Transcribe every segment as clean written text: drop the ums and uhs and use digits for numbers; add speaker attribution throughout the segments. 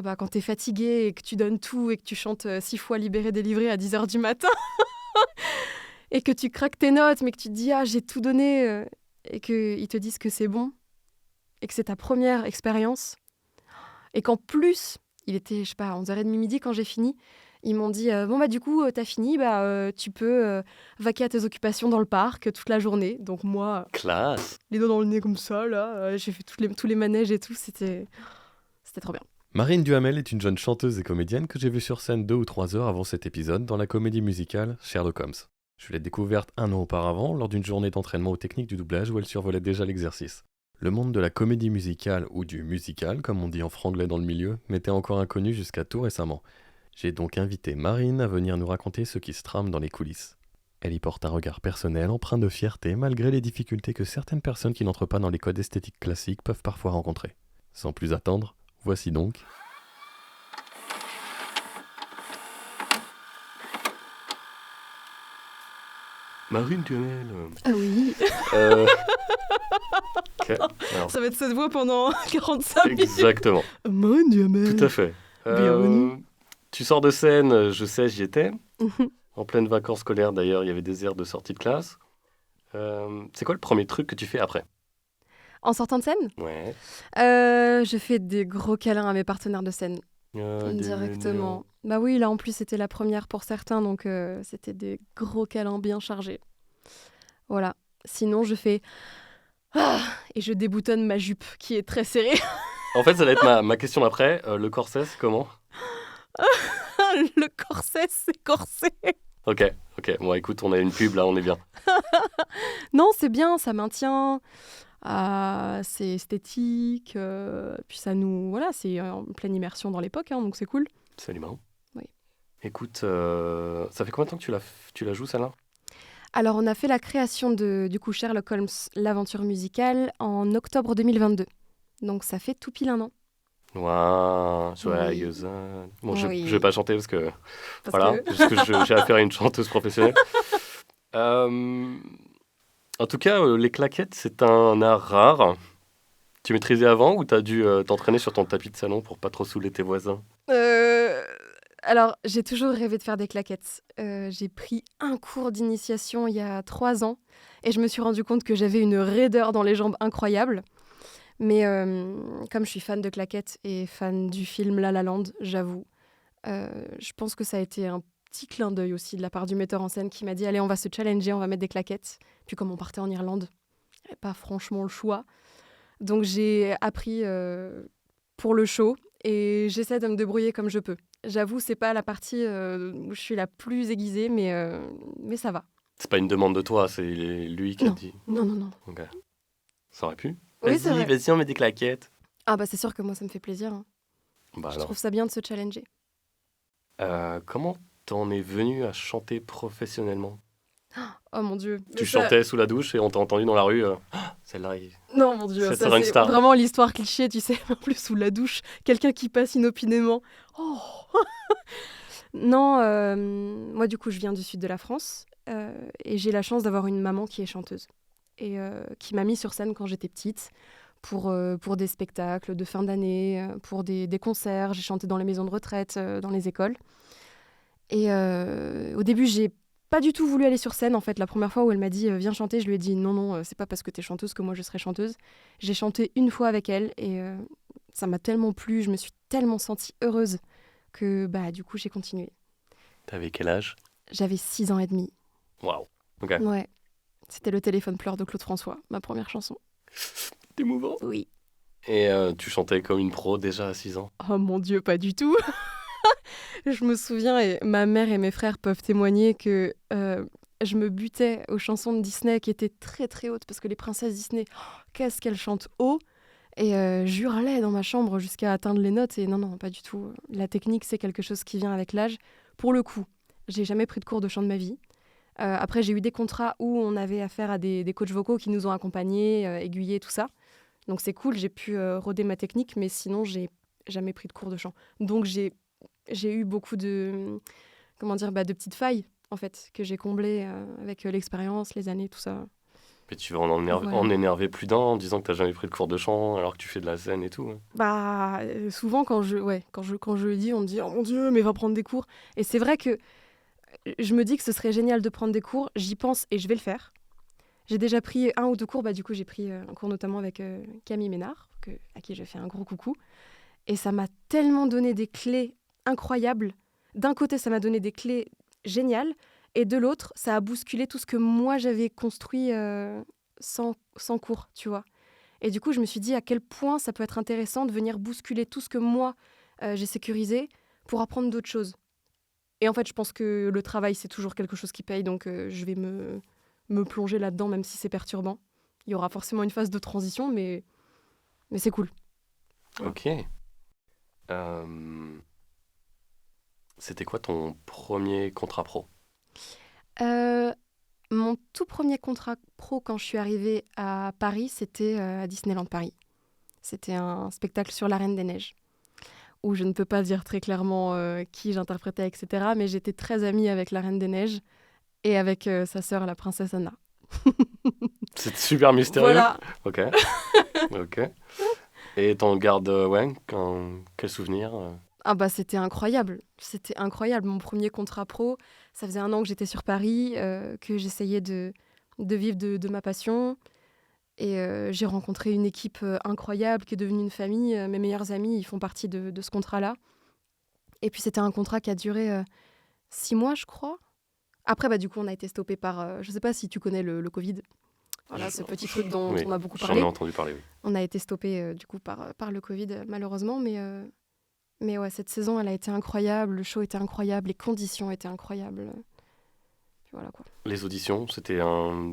Speaker 1: Ah bah, quand t'es fatigué et que tu donnes tout et que tu chantes 6 fois libéré, délivré à 10h du matin et que tu craques tes notes, mais que tu te dis « Ah, j'ai tout donné et qu'ils te disent que c'est bon et que c'est ta première expérience. Et qu'en plus, il était, je sais pas, 11h30 midi quand j'ai fini. Ils m'ont dit bon, bah, du coup, t'as fini, tu peux vaquer à tes occupations dans le parc toute la journée. Donc, moi,
Speaker 2: Classe.
Speaker 1: les doigts dans le nez comme ça, là, j'ai fait tous les manèges et tout. C'était trop bien.
Speaker 2: Marine Duhamel est une jeune chanteuse et comédienne que j'ai vue sur scène 2 ou 3 heures avant cet épisode dans la comédie musicale Sherlock Holmes. Je l'ai découverte 1 an auparavant lors d'une journée d'entraînement aux techniques du doublage où elle survolait déjà l'exercice. Le monde de la comédie musicale ou du musical, comme on dit en franglais dans le milieu, m'était encore inconnu jusqu'à tout récemment. J'ai donc invité Marine à venir nous raconter ce qui se trame dans les coulisses. Elle y porte un regard personnel empreint de fierté malgré les difficultés que certaines personnes qui n'entrent pas dans les codes esthétiques classiques peuvent parfois rencontrer. Sans plus attendre, voici donc... Marine Duhamel.
Speaker 1: Ah oui.
Speaker 2: Okay. Alors,
Speaker 1: Ça va être cette voix pendant 45 minutes.
Speaker 2: exactement.
Speaker 1: Marine Duhamel.
Speaker 2: Tout à fait.
Speaker 1: Bienvenue.
Speaker 2: Tu sors de scène, je sais, j'y étais. En pleine vacances scolaires, d'ailleurs, il y avait des airs de sortie de classe. C'est quoi le premier truc que tu fais après?
Speaker 1: En sortant de scène,
Speaker 2: Ouais.
Speaker 1: je fais des gros câlins à mes partenaires de scène. Directement. Bah oui, là en plus c'était la première pour certains, donc c'était des gros câlins bien chargés. Voilà. Sinon je fais et je déboutonne ma jupe qui est très serrée.
Speaker 2: En fait, ça va être ma question d'après. Le corset, c'est comment?
Speaker 1: Le corset, c'est corsé.
Speaker 2: Ok. Bon, écoute, on a une pub là, on est bien.
Speaker 1: Non, c'est bien, ça maintient. C'est esthétique. Puis ça nous. Voilà, c'est en pleine immersion dans l'époque, donc c'est cool.
Speaker 2: Absolument.
Speaker 1: Oui.
Speaker 2: Écoute, ça fait combien de temps que tu la joues, celle-là?
Speaker 1: Alors, on a fait la création de, du coup, Sherlock Holmes, l'aventure musicale, en octobre 2022. Donc, ça fait tout pile 1 an.
Speaker 2: Waouh, joyeuse. Bon, je
Speaker 1: Oui.
Speaker 2: vais pas chanter parce que
Speaker 1: Parce
Speaker 2: parce que j'ai affaire à une chanteuse professionnelle. En tout cas, les claquettes, c'est un art rare. Tu maîtrisais avant ou t'as dû t'entraîner sur ton tapis de salon pour pas trop saouler tes voisins?
Speaker 1: Alors, j'ai toujours rêvé de faire des claquettes. J'ai pris un cours d'initiation il y a 3 ans et je me suis rendu compte que j'avais une raideur dans les jambes incroyable. Mais comme je suis fan de claquettes et fan du film La La Land, j'avoue, je pense que ça a été un petit clin d'œil aussi de la part du metteur en scène qui m'a dit « Allez, on va se challenger, on va mettre des claquettes ». Puis comme on partait en Irlande, j'avais pas franchement le choix. Donc j'ai appris pour le show et j'essaie de me débrouiller comme je peux. J'avoue, c'est pas la partie où je suis la plus aiguisée, mais ça va.
Speaker 2: C'est pas une demande de toi, c'est lui qui a
Speaker 1: Non.
Speaker 2: dit.
Speaker 1: Non.
Speaker 2: Ok. Ça aurait pu.
Speaker 1: Oui, c'est vrai.
Speaker 2: Vas-y, on met des claquettes.
Speaker 1: Ah bah c'est sûr que moi, ça me fait plaisir.
Speaker 2: Bah
Speaker 1: Je
Speaker 2: alors.
Speaker 1: trouve ça bien de se challenger.
Speaker 2: Comment t'en es venu à chanter professionnellement?
Speaker 1: Oh mon Dieu.
Speaker 2: Tu chantais sous la douche et on t'a entendu dans la rue. Celle-là,
Speaker 1: Non, mon Dieu,
Speaker 2: Ça
Speaker 1: ça
Speaker 2: sera une
Speaker 1: c'est
Speaker 2: star.
Speaker 1: vraiment l'histoire cliché, tu sais, en plus sous la douche, quelqu'un qui passe inopinément. Oh Non, moi du coup je viens du sud de la France et j'ai la chance d'avoir une maman qui est chanteuse et qui m'a mis sur scène quand j'étais petite pour des spectacles de fin d'année, pour des concerts. J'ai chanté dans les maisons de retraite, dans les écoles. Et au début, j'ai pas du tout voulu aller sur scène. En fait, la première fois où elle m'a dit viens chanter, je lui ai dit non, c'est pas parce que t'es chanteuse que moi je serai chanteuse. J'ai chanté une fois avec elle et ça m'a tellement plu, je me suis tellement sentie heureuse que du coup j'ai continué.
Speaker 2: T'avais quel âge?
Speaker 1: J'avais 6 ans et demi.
Speaker 2: Waouh. Ok.
Speaker 1: Ouais. C'était le téléphone pleure de Claude François, ma première chanson.
Speaker 2: C'est émouvant.
Speaker 1: Oui.
Speaker 2: Et tu chantais comme une pro déjà à 6 ans?
Speaker 1: Oh mon Dieu, pas du tout. Je me souviens, et ma mère et mes frères peuvent témoigner que je me butais aux chansons de Disney qui étaient très très hautes parce que les princesses Disney, qu'est-ce qu'elles chantent haut. Et j'hurlais dans ma chambre jusqu'à atteindre les notes. Et non, pas du tout. La technique, c'est quelque chose qui vient avec l'âge. Pour le coup, j'ai jamais pris de cours de chant de ma vie. Après, j'ai eu des contrats où on avait affaire à des coachs vocaux qui nous ont accompagnés, aiguillés, tout ça. Donc c'est cool, j'ai pu roder ma technique, mais sinon, j'ai jamais pris de cours de chant. Donc j'ai eu beaucoup de petites failles, en fait, que j'ai comblées avec l'expérience, les années, tout ça.
Speaker 2: Mais tu vas en énerver plus d'un en disant que t'as jamais pris de cours de chant alors que tu fais de la scène et tout. Ouais.
Speaker 1: Bah, souvent, quand je le dis, on me dit « Oh mon Dieu, mais va prendre des cours !» Et c'est vrai que je me dis que ce serait génial de prendre des cours. J'y pense et je vais le faire. J'ai déjà pris 1 ou 2 cours. Bah, du coup, j'ai pris un cours notamment avec Camille Ménard, à qui je fais un gros coucou. Et ça m'a tellement donné des clés incroyables. D'un côté, ça m'a donné des clés géniales. Et de l'autre, ça a bousculé tout ce que moi, j'avais construit sans cours, tu vois. Et du coup, je me suis dit à quel point ça peut être intéressant de venir bousculer tout ce que moi, j'ai sécurisé pour apprendre d'autres choses. Et en fait, je pense que le travail, c'est toujours quelque chose qui paye. Donc, je vais me plonger là-dedans, même si c'est perturbant. Il y aura forcément une phase de transition, mais c'est cool.
Speaker 2: Ok. C'était quoi ton premier contrat pro ?
Speaker 1: Mon tout premier contrat pro quand je suis arrivée à Paris, c'était à Disneyland Paris. C'était un spectacle sur la Reine des Neiges, où je ne peux pas dire très clairement qui j'interprétais, etc. Mais j'étais très amie avec la Reine des Neiges et avec sa sœur, la princesse Anna.
Speaker 2: C'est super mystérieux.
Speaker 1: Voilà.
Speaker 2: Ok. Ok. Et t'en gardes, quel souvenir
Speaker 1: Ah bah c'était incroyable. C'était incroyable. Mon premier contrat pro, ça faisait 1 an que j'étais sur Paris, que j'essayais de vivre de ma passion. Et j'ai rencontré une équipe incroyable qui est devenue une famille. Mes meilleurs amis, ils font partie de ce contrat-là. Et puis c'était un contrat qui a duré 6 mois, je crois. Après, bah, du coup, on a été stoppé par... je ne sais pas si tu connais le Covid. Voilà, ce petit truc dont
Speaker 2: Oui,
Speaker 1: on a beaucoup
Speaker 2: j'en
Speaker 1: parlé.
Speaker 2: ai entendu parler, oui.
Speaker 1: On a été stoppé du coup par le Covid, malheureusement. Mais ouais, cette saison, elle a été incroyable. Le show était incroyable. Les conditions étaient incroyables. Puis voilà, quoi.
Speaker 2: Les auditions, c'était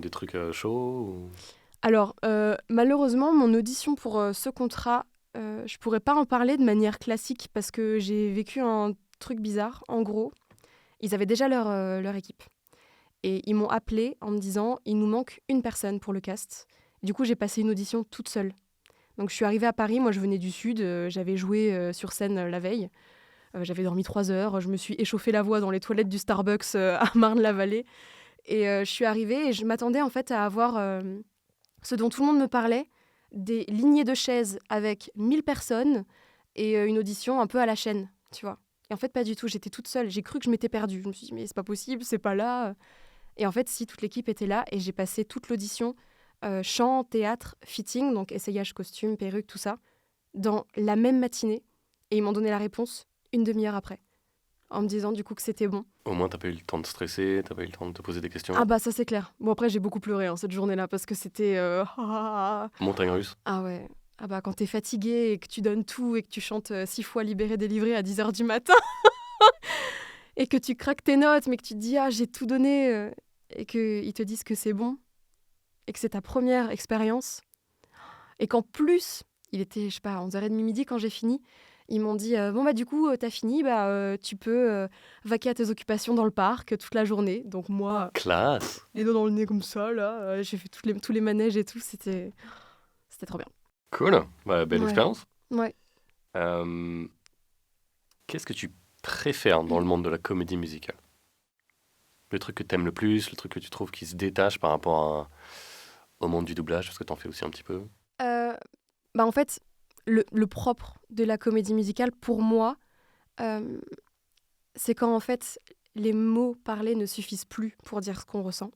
Speaker 2: des trucs chauds ou...
Speaker 1: Alors, malheureusement, mon audition pour ce contrat, je pourrais pas en parler de manière classique parce que j'ai vécu un truc bizarre. En gros, ils avaient déjà leur équipe. Et ils m'ont appelée en me disant « Il nous manque une personne pour le cast ». Du coup, j'ai passé une audition toute seule. Donc, je suis arrivée à Paris. Moi, je venais du Sud. J'avais joué sur scène la veille. J'avais dormi 3 heures. Je me suis échauffé la voix dans les toilettes du Starbucks à Marne-la-Vallée. Et je suis arrivée et je m'attendais en fait à avoir ce dont tout le monde me parlait, des lignées de chaises avec 1000 personnes et une audition un peu à la chaîne, tu vois. Et en fait, pas du tout. J'étais toute seule. J'ai cru que je m'étais perdue. Je me suis dit « Mais c'est pas possible, c'est pas là ». Et en fait, si, toute l'équipe était là et j'ai passé toute l'audition, chant, théâtre, fitting, donc essayage, costume, perruque, tout ça, dans la même matinée. Et ils m'ont donné la réponse 1/2 heure après, en me disant du coup que c'était bon.
Speaker 2: Au moins, t'as pas eu le temps de stresser, t'as pas eu le temps de te poser des questions.
Speaker 1: Ah bah ça c'est clair. Bon après j'ai beaucoup pleuré cette journée-là parce que c'était...
Speaker 2: Montagne russe.
Speaker 1: Ah ouais. Ah bah quand t'es fatigué et que tu donnes tout et que tu chantes 6 fois Libéré, délivré à 10h du matin et que tu craques tes notes mais que tu te dis j'ai tout donné et qu'ils te disent que c'est bon et que c'est ta première expérience et qu'en plus, il était, je sais pas, 11h30 midi quand j'ai fini, ils m'ont dit bon bah du coup t'as fini, tu peux vaquer à tes occupations dans le parc toute la journée. Donc moi,
Speaker 2: Classe.
Speaker 1: les doigts dans le nez comme ça là, j'ai fait tous les manèges et tout, c'était trop bien.
Speaker 2: Cool. Bah, belle
Speaker 1: Ouais.
Speaker 2: expérience.
Speaker 1: Ouais.
Speaker 2: Qu'est-ce que tu préfères dans le monde de la comédie musicale ? Le truc que t'aimes le plus, le truc que tu trouves qui se détache par rapport au monde du doublage, parce que t'en fais aussi un petit peu.
Speaker 1: Bah en fait, le propre de la comédie musicale, pour moi, c'est quand en fait les mots parlés ne suffisent plus pour dire ce qu'on ressent.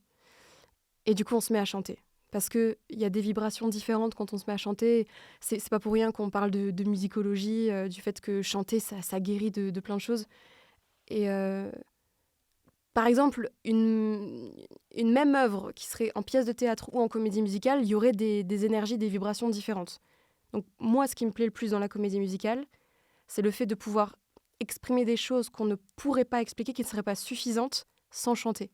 Speaker 1: Et du coup, on se met à chanter. Parce qu'il y a des vibrations différentes quand on se met à chanter. C'est pas pour rien qu'on parle de musicologie, du fait que chanter, ça guérit de plein de choses. Et par exemple, une même œuvre qui serait en pièce de théâtre ou en comédie musicale, il y aurait des énergies, des vibrations différentes. Donc moi, ce qui me plaît le plus dans la comédie musicale, c'est le fait de pouvoir exprimer des choses qu'on ne pourrait pas expliquer, qui ne seraient pas suffisantes sans chanter.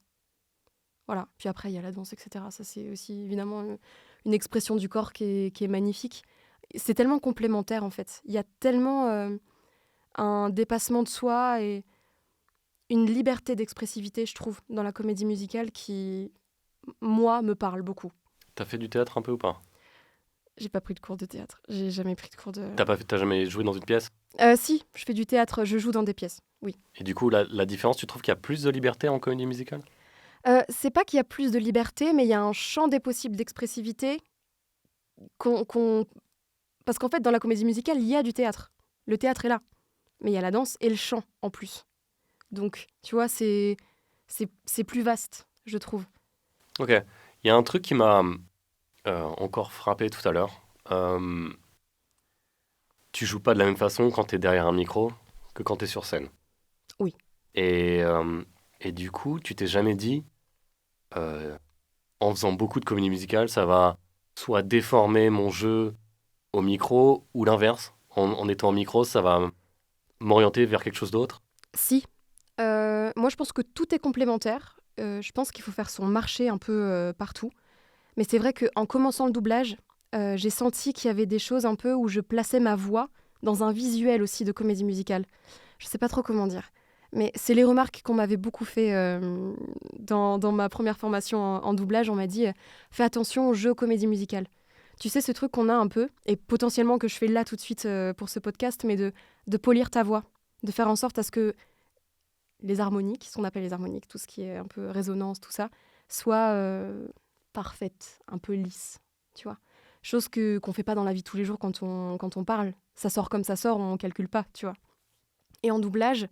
Speaker 1: Voilà. Puis après, il y a la danse, etc. Ça, c'est aussi évidemment une expression du corps qui est magnifique. C'est tellement complémentaire, en fait. Il y a tellement un dépassement de soi et une liberté d'expressivité, je trouve, dans la comédie musicale qui, moi, me parle beaucoup.
Speaker 2: T'as fait du théâtre un peu ou pas ?
Speaker 1: J'ai pas pris de cours de théâtre. J'ai jamais pris de cours de...
Speaker 2: T'as jamais joué dans une pièce ?
Speaker 1: Si, je fais du théâtre, je joue dans des pièces, oui.
Speaker 2: Et du coup, la différence, tu trouves qu'il y a plus de liberté en comédie musicale ?
Speaker 1: C'est pas qu'il y a plus de liberté, mais il y a un champ des possibles d'expressivité qu'on parce qu'en fait, dans la comédie musicale, il y a du théâtre. Le théâtre est là, mais il y a la danse et le chant en plus. Donc, tu vois, c'est plus vaste, je trouve.
Speaker 3: Ok. Il y a un truc qui m'a encore frappé tout à l'heure. Tu joues pas de la même façon quand t'es derrière un micro que quand t'es sur scène.
Speaker 1: Oui.
Speaker 3: Et du coup, tu t'es jamais dit, en faisant beaucoup de comédie musicale, ça va soit déformer mon jeu au micro, ou l'inverse. En étant au micro, ça va m'orienter vers quelque chose d'autre.
Speaker 1: Si. Moi, je pense que tout est complémentaire. Je pense qu'il faut faire son marché un peu partout. Mais c'est vrai qu'en commençant le doublage, j'ai senti qu'il y avait des choses un peu où je plaçais ma voix dans un visuel aussi de comédie musicale. Je sais pas trop comment dire. Mais c'est les remarques qu'on m'avait beaucoup fait dans ma première formation en doublage. On m'a dit fais attention au jeu comédie musicale. Tu sais, ce truc qu'on a un peu, et potentiellement que je fais là tout de suite pour ce podcast, mais de polir ta voix, de faire en sorte à ce que les harmoniques, ce qu'on appelle les harmoniques, tout ce qui est un peu résonance, tout ça, soient parfaites, un peu lisses, tu vois. Chose qu'on fait pas dans la vie de tous les jours quand on parle. Ça sort comme ça sort, on calcule pas, tu vois. Et en doublage,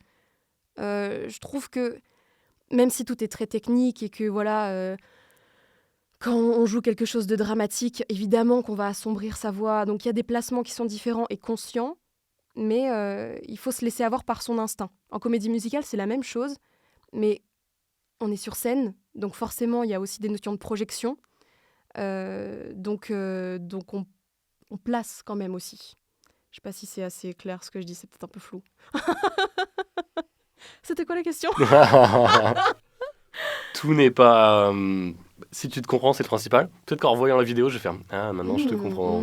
Speaker 1: je trouve que même si tout est très technique et que voilà, quand on joue quelque chose de dramatique, évidemment qu'on va assombrir sa voix. Donc il y a des placements qui sont différents et conscients, mais il faut se laisser avoir par son instinct. En comédie musicale, c'est la même chose, mais on est sur scène, donc forcément il y a aussi des notions de projection. Donc on place quand même aussi. Je sais pas si c'est assez clair ce que je dis, c'est peut-être un peu flou. C'était quoi la question?
Speaker 3: Tout n'est pas... si tu te comprends, c'est le principal. Peut-être qu'en revoyant la vidéo, je vais faire « Ah, maintenant, je te comprends. »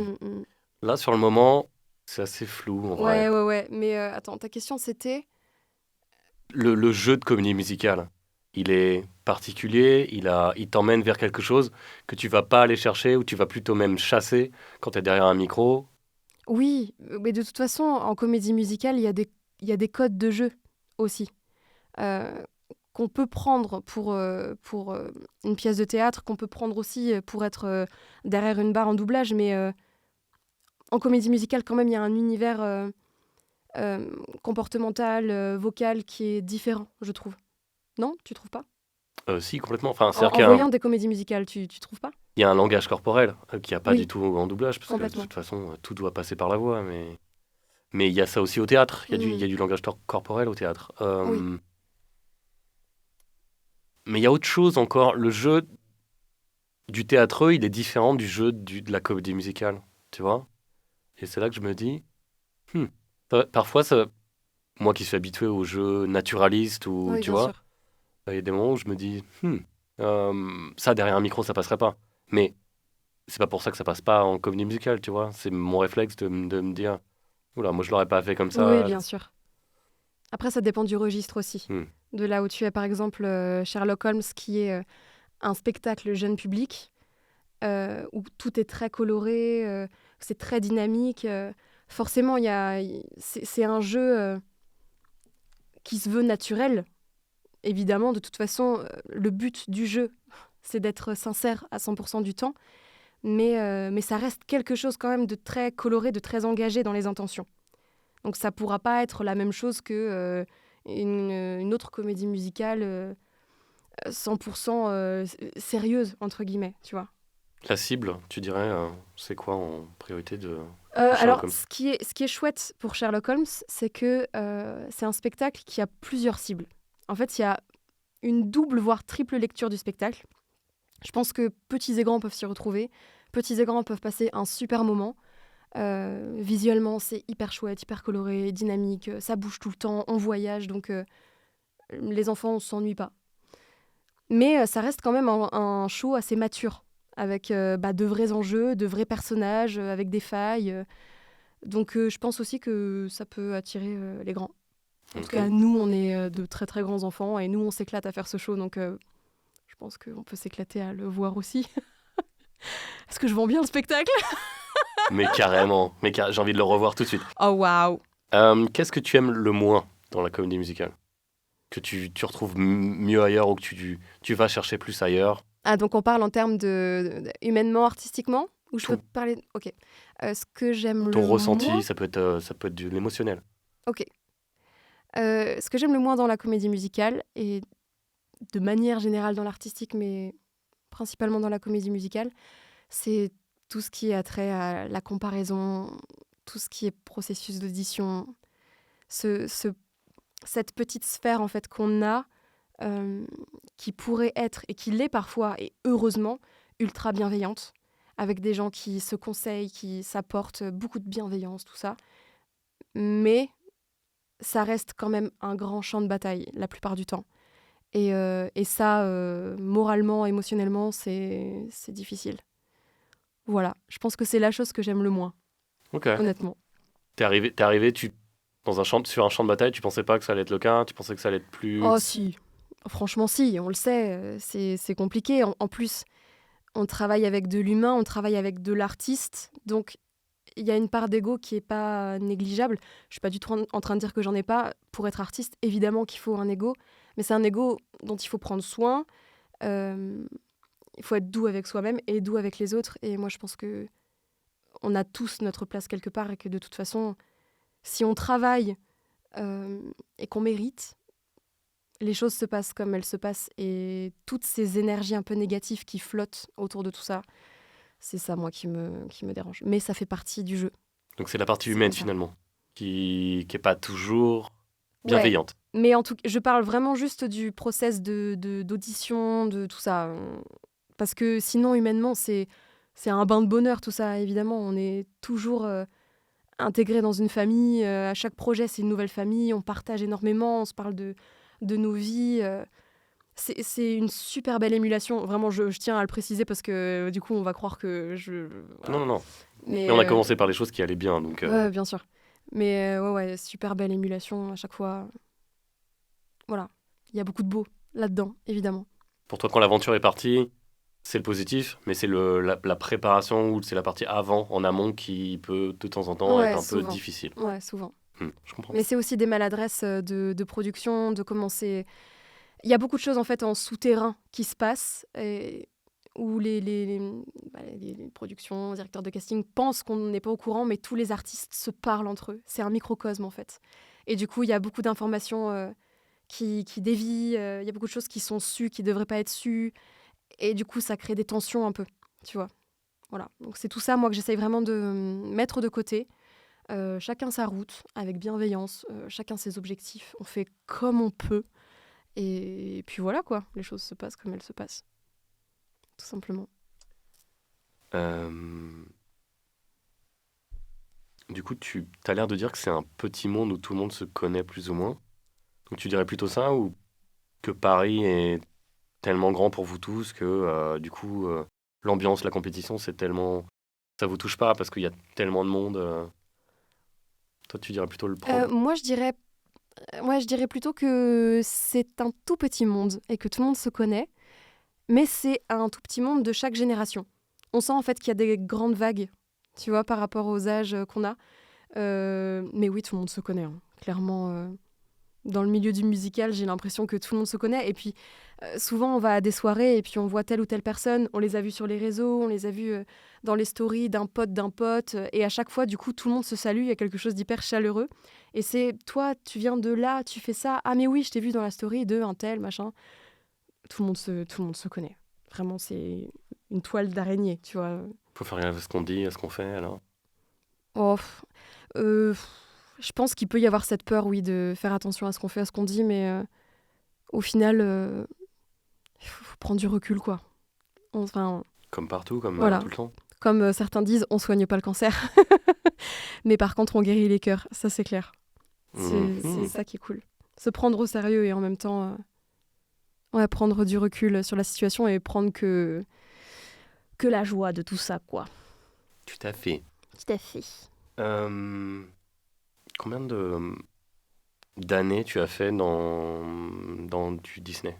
Speaker 3: Là, sur le moment, c'est assez flou, en vrai.
Speaker 1: Ouais. Mais attends, ta question, c'était...
Speaker 3: Le jeu de comédie musicale, il est particulier, il t'emmène vers quelque chose que tu vas pas aller chercher, ou tu vas plutôt même chasser quand tu es derrière un micro.
Speaker 1: Oui, mais de toute façon, en comédie musicale, il y a des codes de jeu aussi. Qu'on peut prendre pour une pièce de théâtre, qu'on peut prendre aussi pour être derrière une barre en doublage, mais en comédie musicale, quand même, il y a un univers comportemental, vocal qui est différent, je trouve. Non, tu trouves pas?
Speaker 3: Si, complètement. Enfin,
Speaker 1: En
Speaker 3: c'est-à-dire
Speaker 1: voyant des comédies musicales, tu trouves pas?
Speaker 3: qu'il y a un langage corporel qu'il n'y a pas
Speaker 1: Oui.
Speaker 3: du tout en doublage, parce que de
Speaker 1: Complètement.
Speaker 3: toute façon, tout doit passer par la voix. Mais il y a ça aussi au théâtre. Il y a du langage corporel au théâtre.
Speaker 1: Oui.
Speaker 3: Mais il y a autre chose encore. Le jeu du théâtreux, il est différent du jeu de la comédie musicale, tu vois. Et c'est là que je me dis, parfois, moi qui suis habitué au jeu naturaliste, ou
Speaker 1: Oui,
Speaker 3: tu
Speaker 1: bien
Speaker 3: vois,
Speaker 1: sûr.
Speaker 3: il y a des moments où je me dis, ça derrière un micro, ça passerait pas. Mais c'est pas pour ça que ça passe pas en comédie musicale, tu vois. C'est mon réflexe de me dire, oula, moi je l'aurais pas fait comme ça.
Speaker 1: Oui, bien sûr. Après, ça dépend du registre aussi. De là où tu es, par exemple, Sherlock Holmes, qui est un spectacle jeune public, où tout est très coloré, c'est très dynamique. Forcément, c'est un jeu qui se veut naturel. Évidemment, de toute façon, le but du jeu, c'est d'être sincère à 100% du temps. Mais ça reste quelque chose quand même de très coloré, de très engagé dans les intentions. Donc ça pourra pas être la même chose que une autre comédie musicale 100% sérieuse, entre guillemets, tu vois.
Speaker 3: La cible, tu dirais, c'est quoi en priorité de
Speaker 1: Alors,
Speaker 3: Sherlock Holmes?
Speaker 1: ce qui est chouette pour Sherlock Holmes, c'est que c'est un spectacle qui a plusieurs cibles. En fait, il y a une double, voire triple lecture du spectacle. Je pense que petits et grands peuvent s'y retrouver. Petits et grands peuvent passer un super moment. Visuellement, c'est hyper chouette, hyper coloré, dynamique. Ça bouge tout le temps, on voyage, donc les enfants, on s'ennuie pas. Mais ça reste quand même un show assez mature, avec de vrais enjeux, de vrais personnages, avec des failles. Donc je pense aussi que ça peut attirer les grands. En tout cas, nous, on est de très très grands enfants, et nous, on s'éclate à faire ce show, donc je pense qu'on peut s'éclater à le voir aussi. Est-ce que je vends bien le spectacle?
Speaker 3: Mais carrément, j'ai envie de le revoir tout de suite.
Speaker 1: Oh waouh!
Speaker 3: Qu'est-ce que tu aimes le moins dans la comédie musicale? que tu retrouves mieux ailleurs ou que tu vas chercher plus ailleurs?
Speaker 1: Ah, donc on parle en termes humainement, artistiquement? Ou je peux
Speaker 3: Tout.
Speaker 1: parler... Ok. Ce que j'aime
Speaker 3: Ton
Speaker 1: le
Speaker 3: ressenti,
Speaker 1: moins...
Speaker 3: ça peut être de l'émotionnel.
Speaker 1: Ok. Ce que j'aime le moins dans la comédie musicale, et de manière générale dans l'artistique, mais principalement dans la comédie musicale, c'est tout ce qui a trait à la comparaison, tout ce qui est processus d'audition, ce, ce- cette petite sphère en fait qu'on a, euh, qui pourrait être, et qui l'est parfois, et heureusement, ultra bienveillante, avec des gens qui se conseillent, qui s'apportent beaucoup de bienveillance, tout ça. Mais ça reste quand même un grand champ de bataille la plupart du temps. Et ça, moralement, émotionnellement, c'est difficile. Voilà, je pense que c'est la chose que j'aime le moins,
Speaker 3: Ok.
Speaker 1: honnêtement.
Speaker 3: T'es arrivé sur un champ de bataille, tu pensais pas que ça allait être le cas, tu pensais que ça allait être plus...
Speaker 1: Oh si, franchement si, on le sait, c'est compliqué. En plus, on travaille avec de l'humain, on travaille avec de l'artiste, donc il y a une part d'ego qui est pas négligeable. Je suis pas du tout en train de dire que j'en ai pas. Pour être artiste, évidemment qu'il faut un ego, mais c'est un ego dont il faut prendre soin. Euh, il faut être doux avec soi-même et doux avec les autres. Et moi, je pense que on a tous notre place quelque part et que de toute façon, si on travaille et qu'on mérite, les choses se passent comme elles se passent. Et toutes ces énergies un peu négatives qui flottent autour de tout ça, c'est ça, moi, qui me dérange. Mais ça fait partie du jeu.
Speaker 3: Donc c'est la partie
Speaker 1: C'est
Speaker 3: humaine
Speaker 1: comme ça.
Speaker 3: finalement, qui est pas toujours
Speaker 1: Ouais,
Speaker 3: bienveillante.
Speaker 1: mais en tout cas, je parle vraiment juste du process d'audition, de tout ça. Parce que sinon, humainement, c'est un bain de bonheur, tout ça, évidemment. On est toujours intégré dans une famille. À chaque projet, c'est une nouvelle famille. On partage énormément, on se parle de nos vies. C'est une super belle émulation. Vraiment, je tiens à le préciser parce que du coup, on va croire que je...
Speaker 3: Non,
Speaker 1: Voilà.
Speaker 3: non, non.
Speaker 1: Mais
Speaker 3: Mais on a commencé par les choses qui allaient bien, donc...
Speaker 1: ouais, bien sûr. Mais ouais, super belle émulation à chaque fois. Voilà, il y a beaucoup de beau là-dedans, évidemment.
Speaker 3: Pour toi, quand l'aventure est partie, c'est le positif, mais c'est la préparation ou c'est la partie avant, en amont, qui peut de temps en temps être
Speaker 1: Ouais,
Speaker 3: un peu
Speaker 1: souvent.
Speaker 3: difficile.
Speaker 1: Ouais, souvent.
Speaker 3: Je comprends.
Speaker 1: Mais c'est aussi des maladresses de production, de commencer. Il y a beaucoup de choses en fait en souterrain qui se passent et où les productions, directeurs de casting pensent qu'on n'est pas au courant, mais tous les artistes se parlent entre eux. C'est un microcosme en fait. Et du coup, il y a beaucoup d'informations qui dévient, il y a beaucoup de choses qui sont sues, qui ne devraient pas être sues. Et du coup, ça crée des tensions un peu, tu vois. Voilà. Donc c'est tout ça, moi, que j'essaye vraiment de mettre de côté. Chacun sa route, avec bienveillance, chacun ses objectifs. On fait comme on peut. Et puis voilà, quoi. Les choses se passent comme elles se passent. Tout simplement.
Speaker 3: Euh, Du coup, tu as l'air de dire que c'est un petit monde où tout le monde se connaît plus ou moins. Donc tu dirais plutôt ça ou que Paris est tellement grand pour vous tous que du coup l'ambiance, la compétition, c'est tellement... Ça vous touche pas parce qu'il y a tellement de monde. Toi, tu dirais plutôt le prendre.
Speaker 1: Moi, je dirais plutôt que c'est un tout petit monde et que tout le monde se connaît. Mais c'est un tout petit monde de chaque génération. On sent en fait qu'il y a des grandes vagues, tu vois, par rapport aux âges qu'on a. Mais oui, tout le monde se connaît, hein. Clairement, dans le milieu du musical, j'ai l'impression que tout le monde se connaît. Et puis, souvent, on va à des soirées et puis on voit telle ou telle personne. On les a vus sur les réseaux, on les a vus dans les stories d'un pote, d'un pote. Et à chaque fois, du coup, tout le monde se salue. Il y a quelque chose d'hyper chaleureux. Et c'est, toi, tu viens de là, tu fais ça. Ah, mais oui, je t'ai vu dans la story de un tel, machin. Tout le monde se connaît. Vraiment, c'est une toile d'araignée, tu vois.
Speaker 3: Faut faire gaffe à ce qu'on dit, à ce qu'on fait, alors.
Speaker 1: Oh, euh, je pense qu'il peut y avoir cette peur, oui, de faire attention à ce qu'on fait, à ce qu'on dit, mais au final, il faut prendre du recul, quoi. Enfin,
Speaker 3: Comme partout, comme
Speaker 1: voilà.
Speaker 3: tout le temps.
Speaker 1: Comme certains disent, on soigne pas le cancer. Mais par contre, on guérit les cœurs, ça c'est clair. C'est ça qui est cool. Se prendre au sérieux et en même temps, ouais, prendre du recul sur la situation et prendre que la joie de tout ça, quoi.
Speaker 3: Tout à fait.
Speaker 1: Tout à fait.
Speaker 3: Combien d'années tu as fait dans du Disney?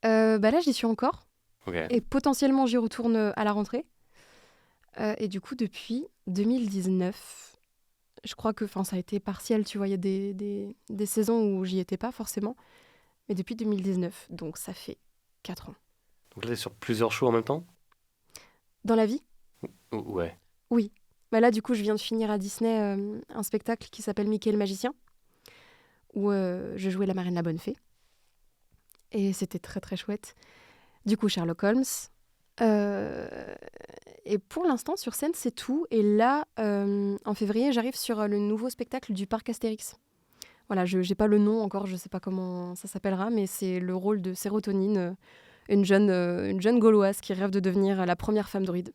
Speaker 1: Bah là, j'y suis encore.
Speaker 3: Ok.
Speaker 1: Et potentiellement, j'y retourne à la rentrée. Et du coup, depuis 2019, Je crois que ça a été partiel, tu vois. Il y a des saisons où j'y étais pas forcément. Mais depuis 2019, donc ça fait 4 ans.
Speaker 3: Donc là, t'es sur plusieurs shows en même temps?
Speaker 1: Dans la vie?
Speaker 3: Ouais.
Speaker 1: Oui. Bah là, du coup, je viens de finir à Disney un spectacle qui s'appelle Mickey le magicien, où je jouais la marraine la bonne fée. Et c'était très très chouette. Du coup, Sherlock Holmes. Et pour l'instant, sur scène, c'est tout. Et là, en février, j'arrive sur le nouveau spectacle du parc Astérix. Voilà, je n'ai pas le nom encore, je ne sais pas comment ça s'appellera, mais c'est le rôle de Sérotonine, une jeune Gauloise qui rêve de devenir la première femme druide.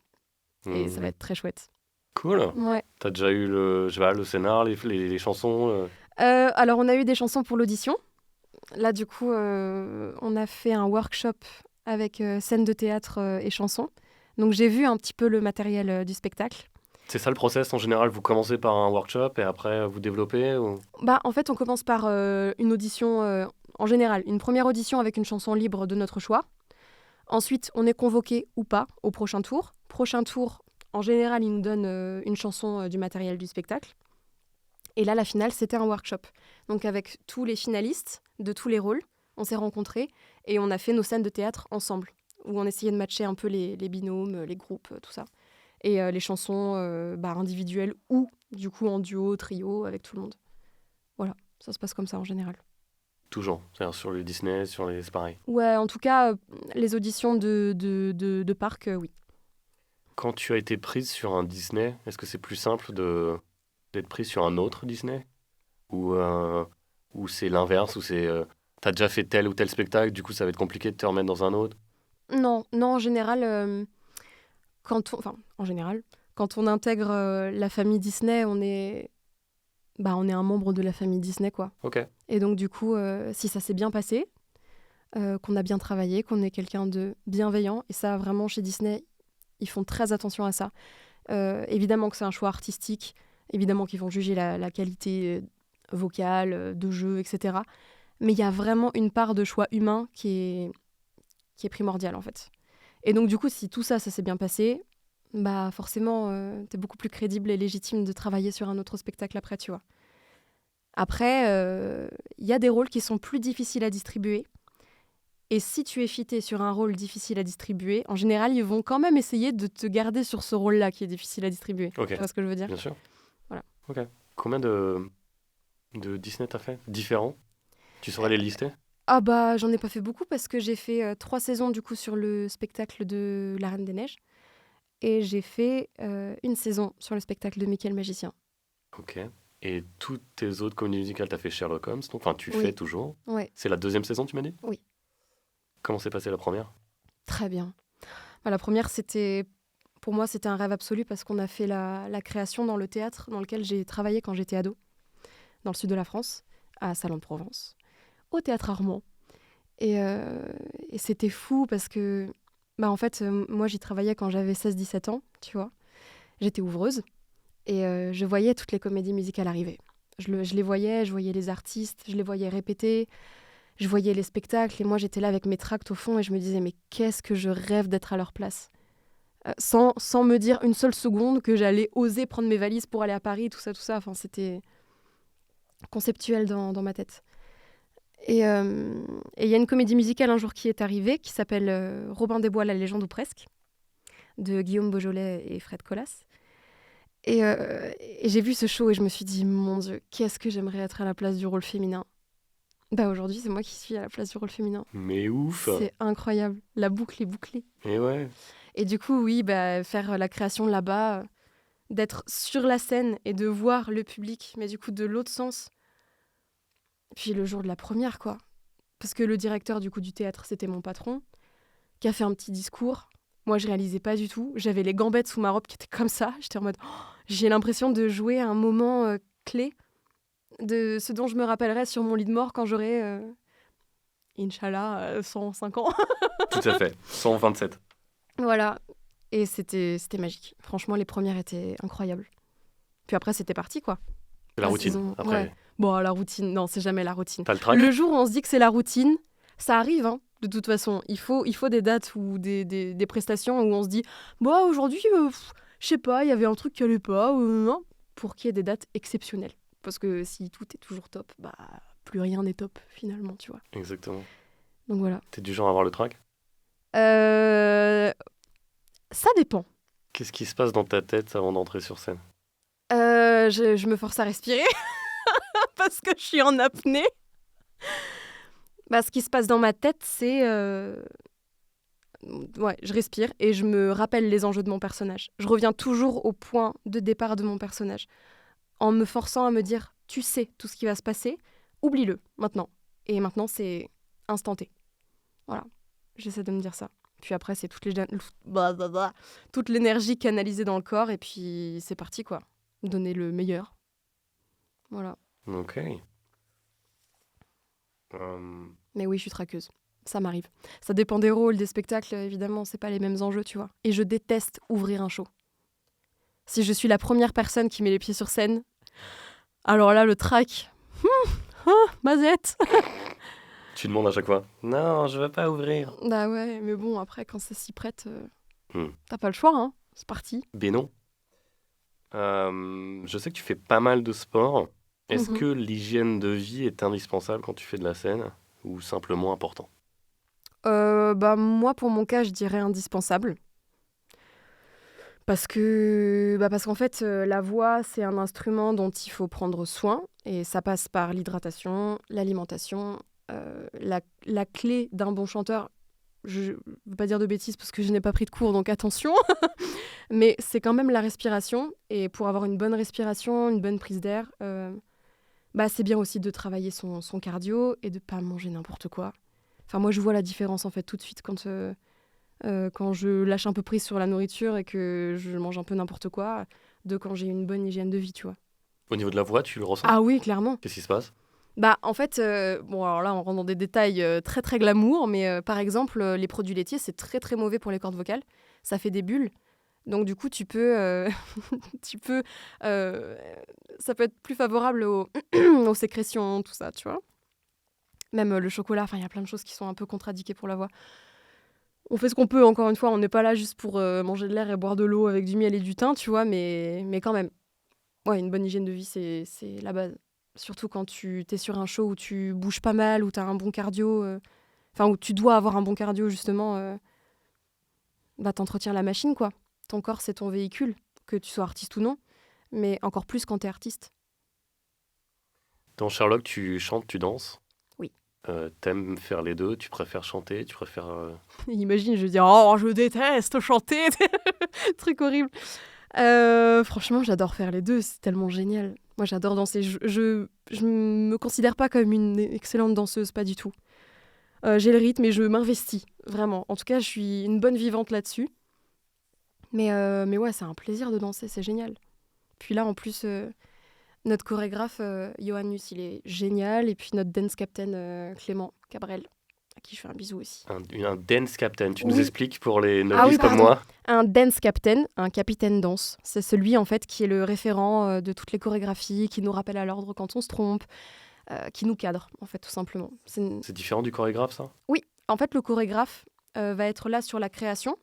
Speaker 1: Et ça va être très chouette.
Speaker 3: Cool.
Speaker 1: Ouais.
Speaker 3: T'as déjà eu le scénar, les chansons
Speaker 1: Alors, on a eu des chansons pour l'audition. Là, du coup, on a fait un workshop avec scène de théâtre et chansons. Donc, j'ai vu un petit peu le matériel du spectacle.
Speaker 3: C'est ça le process en général? Vous commencez par un workshop et après vous développez ou...
Speaker 1: En fait, on commence par une audition, en général, une première audition avec une chanson libre de notre choix. Ensuite, on est convoqué ou pas au prochain tour. Prochain tour, en général, ils nous donnent une chanson du matériel du spectacle. Et là, la finale, c'était un workshop. Donc, avec tous les finalistes de tous les rôles, on s'est rencontrés et on a fait nos scènes de théâtre ensemble, où on essayait de matcher un peu les binômes, les groupes, tout ça. Et les chansons individuelles ou, du coup, en duo, trio, avec tout le monde. Voilà, ça se passe comme ça en général.
Speaker 3: Toujours, c'est-à-dire sur les Disney, c'est pareil.
Speaker 1: Ouais, en tout cas, les auditions de parc, oui.
Speaker 3: Quand tu as été prise sur un Disney, est-ce que c'est plus simple d'être prise sur un autre Disney? Ou c'est l'inverse, ou c'est... t'as déjà fait tel ou tel spectacle, du coup ça va être compliqué de te remettre dans un autre?
Speaker 1: Non, en général, quand on intègre la famille Disney, on est un membre de la famille Disney, quoi.
Speaker 3: Ok.
Speaker 1: Et donc, du coup, si ça s'est bien passé, qu'on a bien travaillé, qu'on est quelqu'un de bienveillant, et ça, vraiment, chez Disney, ils font très attention à ça. Évidemment que c'est un choix artistique, évidemment qu'ils vont juger la qualité vocale, de jeu, etc. Mais il y a vraiment une part de choix humain qui est primordiale, en fait. Et donc, du coup, si tout ça s'est bien passé, forcément, t'es beaucoup plus crédible et légitime de travailler sur un autre spectacle après, tu vois. Après, y a des rôles qui sont plus difficiles à distribuer. Et si tu es fité sur un rôle difficile à distribuer, en général, ils vont quand même essayer de te garder sur ce rôle-là qui est difficile à distribuer.
Speaker 3: Ok.
Speaker 1: Tu vois ce que je veux dire?
Speaker 3: Bien sûr.
Speaker 1: Voilà.
Speaker 3: Ok. Combien de Disney t'as fait? Différents? Tu saurais les lister?
Speaker 1: J'en ai pas fait beaucoup parce que j'ai fait 3 saisons du coup sur le spectacle de La Reine des Neiges. Et j'ai fait une saison sur le spectacle de Mickey le magicien.
Speaker 3: Ok. Et toutes tes autres comédies musicales, t'as fait Sherlock Holmes, donc tu
Speaker 1: Oui.
Speaker 3: fais toujours.
Speaker 1: Ouais,
Speaker 3: C'est la 2e saison, tu m'as dit?
Speaker 1: Oui.
Speaker 3: Comment s'est passée la première?
Speaker 1: très bien. La première, pour moi, c'était un rêve absolu parce qu'on a fait la création dans le théâtre dans lequel j'ai travaillé quand j'étais ado, dans le sud de la France, à Salon-de-Provence, au Théâtre Armand. Et c'était fou parce que, en fait, moi, j'y travaillais quand j'avais 16-17 ans, tu vois. J'étais ouvreuse et je voyais toutes les comédies musicales arriver. Je les voyais, je voyais les artistes, je les voyais répéter, je voyais les spectacles et moi, j'étais là avec mes tracts au fond et je me disais, mais qu'est-ce que je rêve d'être à leur place. Sans me dire une seule seconde que j'allais oser prendre mes valises pour aller à Paris, tout ça. Enfin, c'était conceptuel dans ma tête. Et il y a une comédie musicale un jour qui est arrivée, qui s'appelle Robin des Bois, la légende ou presque, de Guillaume Beaujolais et Fred Collas. Et j'ai vu ce show et je me suis dit, mon Dieu, qu'est-ce que j'aimerais être à la place du rôle féminin. Aujourd'hui, c'est moi qui suis à la place du rôle féminin.
Speaker 3: Mais ouf!
Speaker 1: C'est incroyable, la boucle est bouclée.
Speaker 3: Et ouais.
Speaker 1: Et du coup, oui, faire la création là-bas, d'être sur la scène et de voir le public, mais du coup de l'autre sens. Puis le jour de la première, quoi. Parce que le directeur du théâtre, c'était mon patron, qui a fait un petit discours. Moi, je réalisais pas du tout. J'avais les gambettes sous ma robe qui étaient comme ça. J'étais en mode, j'ai l'impression de jouer un moment clé de ce dont je me rappellerai sur mon lit de mort quand j'aurai, Inch'Allah, 105 ans.
Speaker 3: Tout à fait. 127.
Speaker 1: Voilà. Et c'était magique. Franchement, les premières étaient incroyables. Puis après, c'était parti, quoi.
Speaker 3: C'est la routine.
Speaker 1: saison,
Speaker 3: Après,
Speaker 1: ouais. Bon, la routine, non, c'est jamais la routine.
Speaker 3: t'as le track?
Speaker 1: Le jour où on se dit que c'est la routine, ça arrive, hein, de toute façon. Il faut des dates ou des prestations où on se dit, aujourd'hui, je sais pas, il y avait un truc qui allait pas, ou non. pour qu'il y ait des dates exceptionnelles. Parce que si tout est toujours top, plus rien n'est top finalement, tu vois.
Speaker 3: Exactement.
Speaker 1: Donc voilà.
Speaker 3: T'es du genre à avoir le trac?
Speaker 1: Ça dépend.
Speaker 3: Qu'est-ce qui se passe dans ta tête avant d'entrer sur scène?
Speaker 1: Je me force à respirer parce que je suis en apnée. Ce qui se passe dans ma tête, c'est... Ouais, je respire et je me rappelle les enjeux de mon personnage. Je reviens toujours au point de départ de mon personnage en me forçant à me dire, tu sais tout ce qui va se passer, oublie-le maintenant. Et maintenant, c'est instanté. Voilà, j'essaie de me dire ça. Puis après, c'est toute l'énergie canalisée dans le corps et puis c'est parti, quoi. Donner le meilleur. Voilà.
Speaker 3: Ok.
Speaker 1: Mais oui, je suis traqueuse. Ça m'arrive. Ça dépend des rôles, des spectacles, évidemment, c'est pas les mêmes enjeux, tu vois. Et je déteste ouvrir un show. Si je suis la première personne qui met les pieds sur scène, alors là, le trac... Mazette.
Speaker 3: Tu demandes à chaque fois? Non, je veux pas ouvrir.
Speaker 1: Bah ouais, mais bon, après, quand ça s'y prête, t'as pas le choix, hein. C'est parti.
Speaker 3: Ben non. Je sais que tu fais pas mal de sport. Est-ce que l'hygiène de vie est indispensable quand tu fais de la scène ou simplement important?
Speaker 1: Moi, pour mon cas, je dirais indispensable. Parce qu'en fait, la voix, c'est un instrument dont il faut prendre soin. Et ça passe par l'hydratation, l'alimentation. La clé d'un bon chanteur, je ne veux pas dire de bêtises parce que je n'ai pas pris de cours, donc attention. Mais c'est quand même la respiration. Et pour avoir une bonne respiration, une bonne prise d'air, c'est bien aussi de travailler son cardio et de ne pas manger n'importe quoi. Enfin, moi, je vois la différence en fait tout de suite quand je lâche un peu prise sur la nourriture et que je mange un peu n'importe quoi, de quand j'ai une bonne hygiène de vie, tu vois.
Speaker 3: Au niveau de la voix, tu le ressens?
Speaker 1: Ah oui, clairement.
Speaker 3: Qu'est-ce qui se passe?
Speaker 1: En fait, alors là, on rentre dans des détails très très glamour, mais par exemple, les produits laitiers, c'est très très mauvais pour les cordes vocales. Ça fait des bulles. Donc du coup, ça peut être plus favorable aux sécrétions, tout ça, tu vois. Même le chocolat, il y a plein de choses qui sont un peu contre-indiquées pour la voix. On fait ce qu'on peut, encore une fois, on n'est pas là juste pour manger de l'air et boire de l'eau avec du miel et du thym, tu vois, mais quand même. Ouais, une bonne hygiène de vie, c'est la base. Surtout quand tu t'es sur un show où tu bouges pas mal, où tu as un bon cardio, où tu dois avoir un bon cardio, justement, t'entretiens la machine, quoi. Ton corps, c'est ton véhicule, que tu sois artiste ou non, mais encore plus quand t'es artiste.
Speaker 3: Dans Sherlock, tu chantes, tu danses?
Speaker 1: Oui.
Speaker 3: T'aimes faire les deux? Tu préfères chanter? Tu préfères...
Speaker 1: Imagine, je dis « Oh, je déteste chanter !» Truc horrible. Franchement, j'adore faire les deux, c'est tellement génial. Moi, j'adore danser. Je me considère pas comme une excellente danseuse, pas du tout. J'ai le rythme et je m'investis, vraiment. En tout cas, je suis une bonne vivante là-dessus. Mais ouais, c'est un plaisir de danser, c'est génial. Puis là, en plus, notre chorégraphe, Johannes, il est génial. Et puis notre dance captain, Clément Cabrel, à qui je fais un bisou aussi.
Speaker 3: Un dance captain, tu nous
Speaker 1: Oui.
Speaker 3: expliques pour les novices comme moi?
Speaker 1: Un dance captain, un capitaine danse. C'est celui, en fait, qui est le référent de toutes les chorégraphies, qui nous rappelle à l'ordre quand on se trompe, qui nous cadre, en fait, tout simplement.
Speaker 3: C'est différent du chorégraphe, ça?
Speaker 1: Oui, en fait, le chorégraphe va être là sur la création.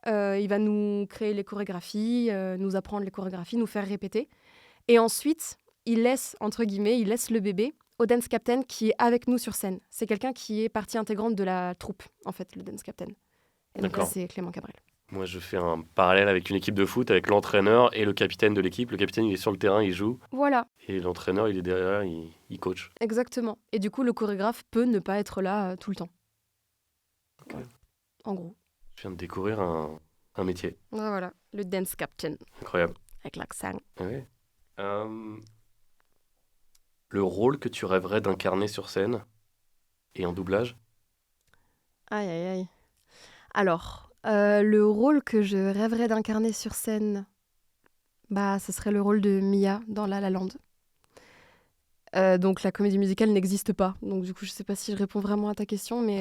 Speaker 1: Il va nous créer les chorégraphies, nous apprendre les chorégraphies, nous faire répéter. Et ensuite, il laisse le bébé au dance captain qui est avec nous sur scène. C'est quelqu'un qui est partie intégrante de la troupe, en fait, le dance captain. Et donc là, c'est Clément Cabrel.
Speaker 3: Moi, je fais un parallèle avec une équipe de foot, avec l'entraîneur et le capitaine de l'équipe. Le capitaine, il est sur le terrain, il joue.
Speaker 1: Voilà.
Speaker 3: Et l'entraîneur, il est derrière, il coach.
Speaker 1: Exactement. Et du coup, le chorégraphe peut ne pas être là tout le temps.
Speaker 3: Okay.
Speaker 1: Voilà. En gros.
Speaker 3: Je viens de découvrir un métier.
Speaker 1: Voilà, le dance captain.
Speaker 3: Incroyable.
Speaker 1: Avec l'accent.
Speaker 3: Oui. Le rôle que tu rêverais d'incarner sur scène et en doublage?
Speaker 1: Aïe, aïe, aïe. Alors, le rôle que je rêverais d'incarner sur scène, ce serait le rôle de Mia dans La La Land. Donc la comédie musicale n'existe pas. Donc du coup, je sais pas si je réponds vraiment à ta question, mais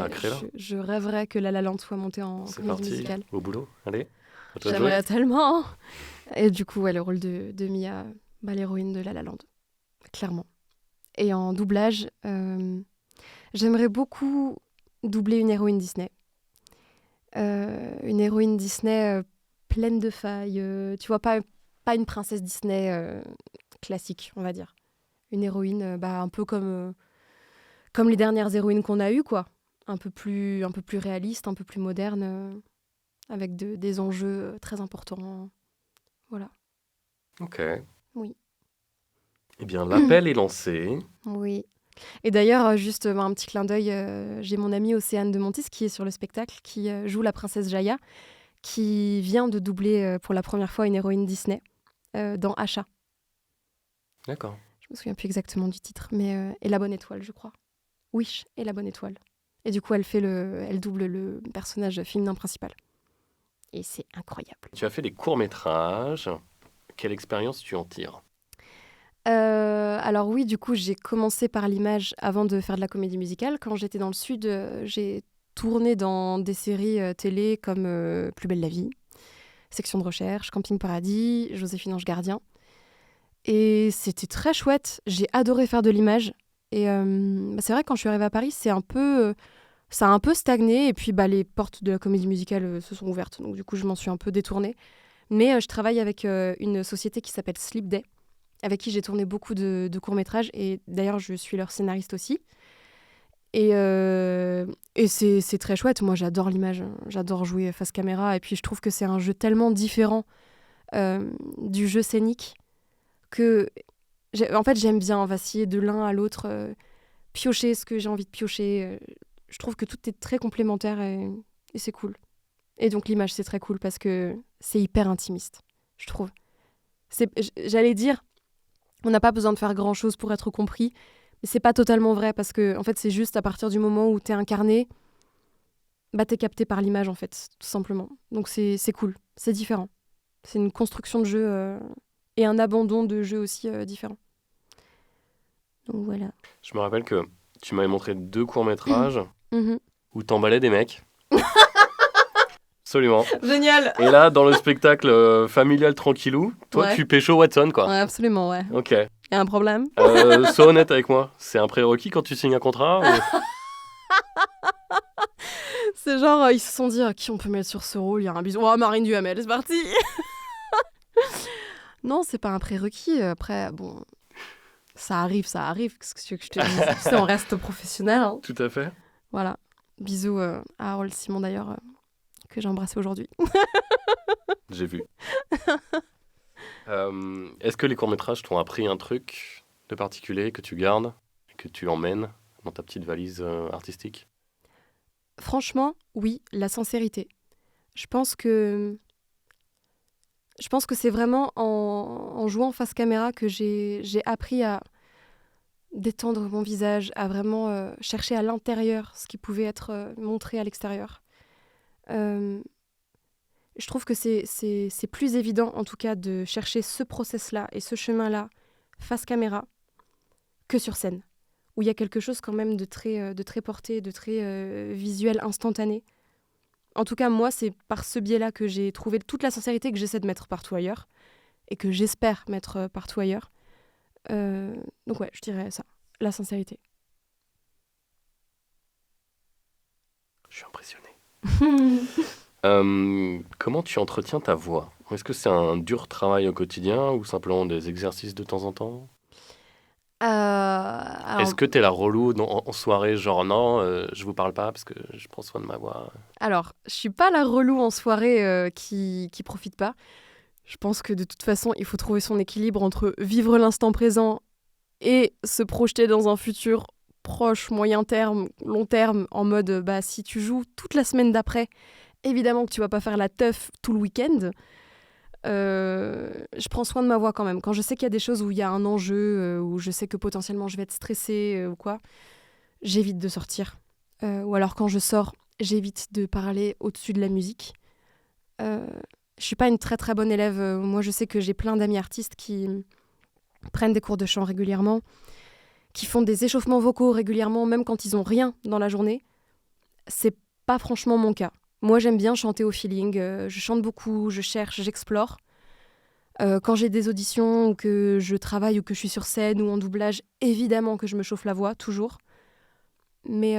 Speaker 1: je rêverais que La La Land soit montée en comédie musicale.
Speaker 3: Au boulot, allez.
Speaker 1: J'aimerais tellement. Et du coup, le rôle de Mia, l'héroïne de La La Land, clairement. Et en doublage, j'aimerais beaucoup doubler une héroïne Disney. Une héroïne Disney pleine de failles. Tu vois, pas pas une princesse Disney classique, on va dire. Une héroïne un peu comme les dernières héroïnes qu'on a eues, quoi. Un peu plus réaliste, un peu plus moderne, avec des enjeux très importants. Voilà.
Speaker 3: Ok.
Speaker 1: Oui.
Speaker 3: Eh bien, l'appel est lancé.
Speaker 1: Oui. Et d'ailleurs, juste un petit clin d'œil, j'ai mon amie Océane de Montis qui est sur le spectacle, qui joue la princesse Jaya, qui vient de doubler pour la première fois une héroïne Disney dans Asha.
Speaker 3: D'accord.
Speaker 1: Je me souviens plus exactement du titre, mais et la bonne étoile, je crois. Wish et la bonne étoile. Et du coup, elle double le personnage féminin principal. Et c'est incroyable.
Speaker 3: Tu as fait des courts-métrages. Quelle expérience tu en tires?
Speaker 1: Alors oui, du coup, j'ai commencé par l'image avant de faire de la comédie musicale. Quand j'étais dans le Sud, j'ai tourné dans des séries télé comme Plus belle la vie, Section de recherche, Camping Paradis, Joséphine Ange Gardien. Et c'était très chouette. J'ai adoré faire de l'image. Et c'est vrai, quand je suis arrivée à Paris, ça a un peu stagné. Et puis, les portes de la comédie musicale se sont ouvertes. Donc, du coup, je m'en suis un peu détournée. Mais je travaille avec une société qui s'appelle Sleep Day, avec qui j'ai tourné beaucoup de courts-métrages. Et d'ailleurs, je suis leur scénariste aussi. Et c'est très chouette. Moi, j'adore l'image. J'adore jouer face caméra. Et puis, je trouve que c'est un jeu tellement différent du jeu scénique que... En fait, j'aime bien vaciller de l'un à l'autre, piocher ce que j'ai envie de piocher. Je trouve que tout est très complémentaire et c'est cool. Et donc, l'image, c'est très cool parce que c'est hyper intimiste, je trouve. J'allais dire, on n'a pas besoin de faire grand-chose pour être compris, mais c'est pas totalement vrai parce que, en fait, c'est juste à partir du moment où t'es incarné, t'es capté par l'image, en fait, tout simplement. Donc, c'est cool, c'est différent. C'est une construction de jeu et un abandon de jeu aussi différent. Donc, voilà.
Speaker 3: Je me rappelle que tu m'avais montré 2 courts-métrages
Speaker 1: Mhm.
Speaker 3: où t'emballais des mecs. Absolument.
Speaker 1: Génial.
Speaker 3: Et là, dans le spectacle familial tranquillou, toi,
Speaker 1: Ouais.
Speaker 3: tu pécho Watson, quoi.
Speaker 1: Ouais, absolument, ouais.
Speaker 3: Ok.
Speaker 1: Y a un problème?
Speaker 3: Sois honnête avec moi. C'est un prérequis quand tu signes un contrat ou...
Speaker 1: C'est genre, ils se sont dit, qui on peut mettre sur ce rôle? Il y a un bisou. Oh, Marine Duhamel, c'est parti. Non, c'est pas un prérequis. Après, bon, ça arrive. Qu'est-ce que tu veux que je te dise? Tu sais, on reste professionnel. Hein.
Speaker 3: Tout à fait.
Speaker 1: Voilà. Bisous à Harold Simon, d'ailleurs, que j'ai embrassé aujourd'hui.
Speaker 3: J'ai vu. Est-ce que les courts-métrages t'ont appris un truc de particulier que tu gardes et que tu emmènes dans ta petite valise artistique?
Speaker 1: Franchement, oui, la sincérité. Je pense que c'est vraiment en jouant face caméra que j'ai appris à détendre mon visage, à vraiment chercher à l'intérieur ce qui pouvait être montré à l'extérieur. Je trouve que c'est plus évident, en tout cas, de chercher ce process-là et ce chemin-là face caméra que sur scène, où il y a quelque chose quand même de très porté, de très visuel, instantané. En tout cas, moi, c'est par ce biais-là que j'ai trouvé toute la sincérité que j'essaie de mettre partout ailleurs et que j'espère mettre partout ailleurs. Donc ouais, je dirais ça, la sincérité.
Speaker 3: Je suis impressionné. Comment tu entretiens ta voix? Est-ce que c'est un dur travail au quotidien ou simplement des exercices de temps en temps?
Speaker 1: Alors,
Speaker 3: Est-ce que t'es la relou en soirée, genre non, je vous parle pas parce que je prends soin de ma voix?
Speaker 1: je suis pas la relou en soirée qui profite pas. Je pense que de toute façon, il faut trouver son équilibre entre vivre l'instant présent et se projeter dans un futur proche, moyen terme, long terme, en mode si tu joues toute la semaine d'après, évidemment que tu vas pas faire la teuf tout le week-end. Je prends soin de ma voix quand même. Quand je sais qu'il y a des choses où il y a un enjeu, où je sais que potentiellement je vais être stressée ou quoi, j'évite de sortir. Ou alors quand je sors, j'évite de parler au-dessus de la musique. Je suis pas une très très bonne élève. Moi, je sais que j'ai plein d'amis artistes qui prennent des cours de chant régulièrement, qui font des échauffements vocaux régulièrement, même quand ils ont rien dans la journée. C'est pas franchement mon cas. Moi, j'aime bien chanter au feeling. Je chante beaucoup, je cherche, j'explore. Quand j'ai des auditions ou que je travaille ou que je suis sur scène ou en doublage, évidemment que je me chauffe la voix, toujours. Mais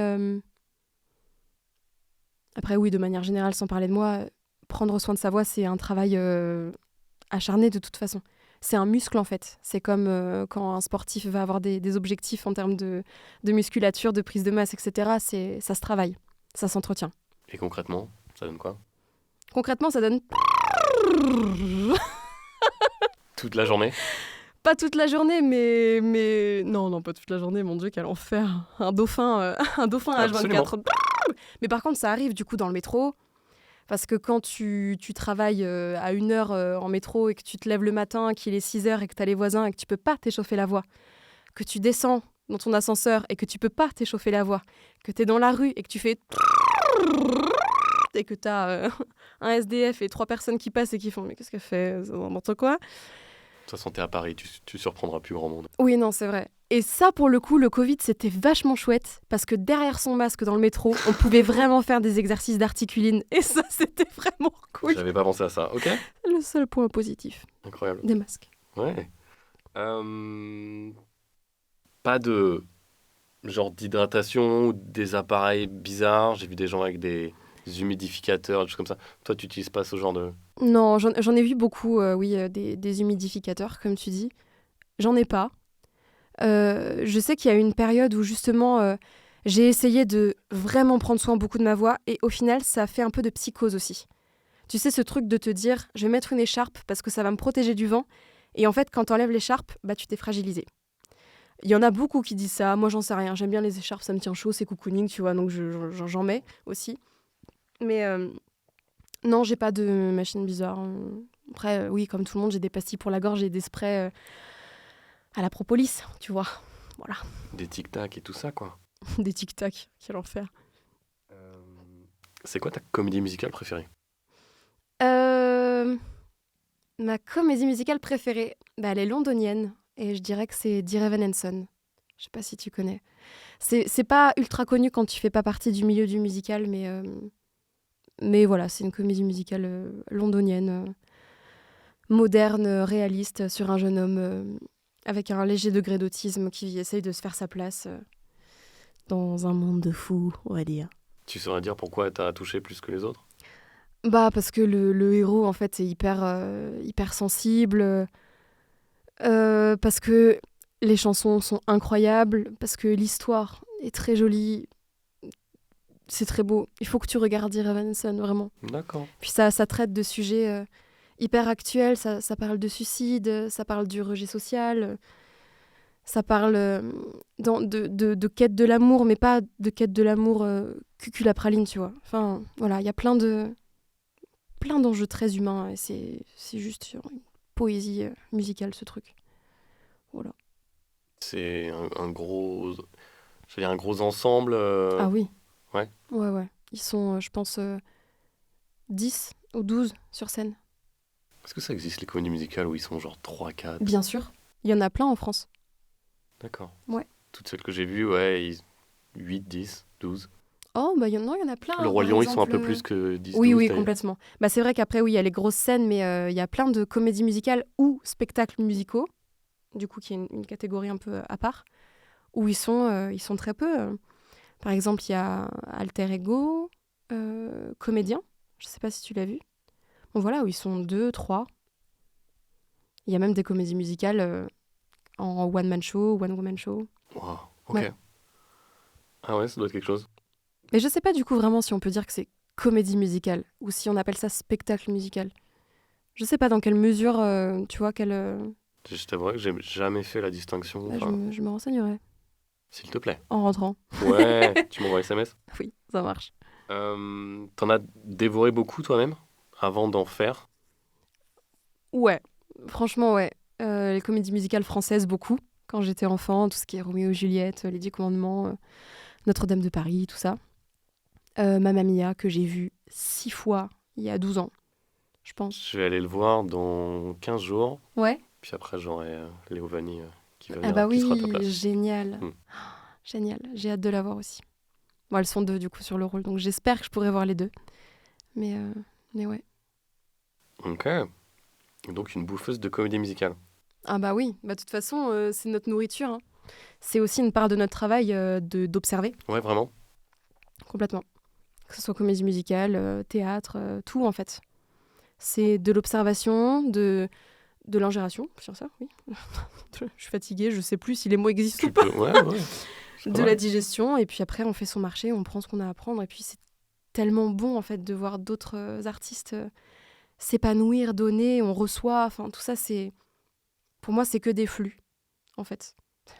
Speaker 1: après, oui, de manière générale, sans parler de moi, prendre soin de sa voix, c'est un travail acharné de toute façon. C'est un muscle en fait. C'est comme quand un sportif va avoir des objectifs en termes de musculature, de prise de masse, etc. Ça se travaille, ça s'entretient.
Speaker 3: Et concrètement, ça donne quoi?
Speaker 1: Concrètement, ça donne
Speaker 3: Toute la journée?
Speaker 1: pas toute la journée, mais non, pas toute la journée. Mon Dieu, quel enfer. Un dauphin
Speaker 3: Absolument.
Speaker 1: H24. Mais par contre, ça arrive du coup dans le métro. Parce que quand tu travailles à 1 heure en métro et que tu te lèves le matin, qu'il est 6 heures et que tu as les voisins et que tu peux pas t'échauffer la voix, que tu descends dans ton ascenseur et que tu peux pas t'échauffer la voix, que tu es dans la rue et que tu fais et que tu as un SDF et 3 personnes qui passent et qui font mais qu'est-ce qu'elle fait? C'est n'importe quoi.
Speaker 3: De toute façon, t'es à Paris, tu surprendras plus grand monde.
Speaker 1: Oui, non, c'est vrai. Et ça, pour le coup, le Covid, c'était vachement chouette parce que derrière son masque dans le métro, on pouvait vraiment faire des exercices d'articuline. Et ça, c'était vraiment cool.
Speaker 3: J'avais pas pensé à ça, ok?
Speaker 1: Le seul point positif
Speaker 3: Incroyable.
Speaker 1: des masques.
Speaker 3: Ouais. Pas de genre d'hydratation ou des appareils bizarres. J'ai vu des gens avec des humidificateurs, des choses comme ça. Toi, tu n'utilises pas ce genre de...
Speaker 1: Non, j'en ai vu beaucoup, oui, des humidificateurs, comme tu dis. J'en ai pas. Je sais qu'il y a eu une période où justement j'ai essayé de vraiment prendre soin beaucoup de ma voix et au final ça a fait un peu de psychose aussi. Tu sais ce truc de te dire je vais mettre une écharpe parce que ça va me protéger du vent et en fait quand t'enlèves l'écharpe bah tu t'es fragilisé. Il y en a beaucoup qui disent ça, moi j'en sais rien, j'aime bien les écharpes, ça me tient chaud, c'est cocooning tu vois donc j'en mets aussi. Mais non j'ai pas de machine bizarre. Après oui comme tout le monde j'ai des pastilles pour la gorge et des sprays à la propolis, tu vois. Voilà.
Speaker 3: Des tic-tac et tout ça, quoi.
Speaker 1: Des tic-tac, quel enfer.
Speaker 3: C'est quoi ta comédie musicale préférée?
Speaker 1: Ma comédie musicale préférée, bah, elle est londonienne. Et je dirais que c'est Dear Evan Hansen. Je sais pas si tu connais. C'est pas ultra connu quand tu fais pas partie du milieu du musical, mais voilà, c'est une comédie musicale londonienne, moderne, réaliste, sur un jeune homme avec un léger degré d'autisme qui essaye de se faire sa place dans un monde de fous, on va dire.
Speaker 3: Tu saurais dire pourquoi t'as touché plus que les autres?
Speaker 1: Bah parce que le héros en fait est hyper sensible, parce que les chansons sont incroyables, parce que l'histoire est très jolie, c'est très beau. Il faut que tu regardes Dear Evan Hansen, vraiment.
Speaker 3: D'accord.
Speaker 1: Puis ça traite de sujets hyper actuels, ça parle de suicide, ça parle du rejet social, ça parle de quête de l'amour, mais pas de quête de l'amour cuculapraline, tu vois. Enfin, voilà, il y a plein d'enjeux très humains, et c'est juste une poésie musicale, ce truc. Voilà.
Speaker 3: C'est un gros... Je veux dire, un gros ensemble.
Speaker 1: Ah oui.
Speaker 3: Ouais.
Speaker 1: Ouais. Ils sont, je pense, 10 ou 12 sur scène.
Speaker 3: Est-ce que ça existe, les comédies musicales où ils sont genre 3, 4?
Speaker 1: Bien sûr. Il y en a plein en France.
Speaker 3: D'accord.
Speaker 1: Ouais.
Speaker 3: Toutes celles que j'ai vues, ouais, 8, 10, 12.
Speaker 1: Oh, bah il y en a plein.
Speaker 3: Le Roi
Speaker 1: par
Speaker 3: Lion, ils sont un
Speaker 1: exemple,
Speaker 3: peu plus que 10,
Speaker 1: Oui,
Speaker 3: 12.
Speaker 1: oui,
Speaker 3: d'ailleurs.
Speaker 1: complètement. Bah, c'est vrai qu'après, oui, il y a les grosses scènes, mais il y a plein de comédies musicales ou spectacles musicaux, du coup, qui est une catégorie un peu à part, où ils sont très peu. Par exemple, il y a Alter Ego, Comédien, je sais pas si tu l'as vu. Bon, voilà, où ils sont 2, 3. Il y a même des comédies musicales en one-man show, one-woman show.
Speaker 3: Wow, ok.
Speaker 1: Ouais.
Speaker 3: Ah ouais, ça doit être quelque chose.
Speaker 1: Mais je sais pas du coup vraiment si on peut dire que c'est comédie musicale ou si on appelle ça spectacle musical. Je sais pas dans quelle mesure, tu vois,
Speaker 3: Je t'avouerai que j'ai jamais fait la distinction.
Speaker 1: bah,
Speaker 3: Enfin,
Speaker 1: je me renseignerai
Speaker 3: s'il te plaît.
Speaker 1: en rentrant.
Speaker 3: Ouais, tu m'envoies SMS.
Speaker 1: Oui, ça marche.
Speaker 3: T'en as dévoré beaucoup toi-même avant d'en faire?
Speaker 1: Ouais, franchement, ouais. Les comédies musicales françaises, beaucoup. Quand j'étais enfant, tout ce qui est Roméo et Juliette, Les 10 Commandements, Notre-Dame de Paris, tout ça. Mamma Mia, que j'ai vu 6 fois il y a 12 ans, je pense.
Speaker 3: Je vais aller le voir dans 15 jours.
Speaker 1: Ouais.
Speaker 3: Puis après, j'aurai Léo Vanni qui va
Speaker 1: Ah
Speaker 3: venir,
Speaker 1: bah
Speaker 3: qui
Speaker 1: oui,
Speaker 3: sera à ta place.
Speaker 1: génial.
Speaker 3: Mm.
Speaker 1: Génial, j'ai hâte de la voir aussi. Bon, elles sont 2 du coup sur le rôle, donc j'espère que je pourrai voir les 2. Mais ouais.
Speaker 3: Ok. Donc une bouffeuse de comédie musicale.
Speaker 1: Ah bah oui, bah de toute façon, c'est notre nourriture, hein. C'est aussi une part de notre travail d'observer,
Speaker 3: Ouais, vraiment.
Speaker 1: complètement. Que ce soit comédie musicale, théâtre, tout en fait. C'est de l'observation, de l'ingération, sur ça, oui. Je suis fatiguée, je sais plus si les mots existent ou pas.
Speaker 3: Ouais.
Speaker 1: De la digestion, et puis après, on fait son marché, on prend ce qu'on a à prendre, et puis c'est tellement bon, en fait, de voir d'autres artistes s'épanouir, donner, on reçoit, enfin, tout ça, c'est... Pour moi, c'est que des flux, en fait.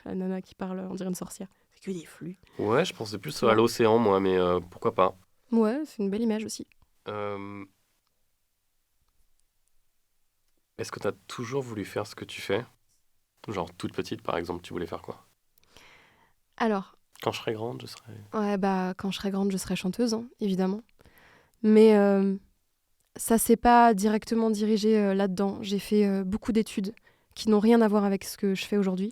Speaker 1: La nana qui parle, on dirait une sorcière. C'est que des flux.
Speaker 3: Ouais, je pensais plus
Speaker 1: Ouais.
Speaker 3: à l'océan, moi, mais pourquoi pas.
Speaker 1: Ouais, c'est une belle image aussi.
Speaker 3: Est-ce que tu as toujours voulu faire ce que tu fais? Genre, toute petite, par exemple, tu voulais faire quoi?
Speaker 1: Alors,
Speaker 3: Quand je serai grande, je serai...
Speaker 1: ouais, bah, quand je serai grande, je serai chanteuse, hein, évidemment. Mais ça s'est pas directement dirigé là-dedans. J'ai fait beaucoup d'études qui n'ont rien à voir avec ce que je fais aujourd'hui.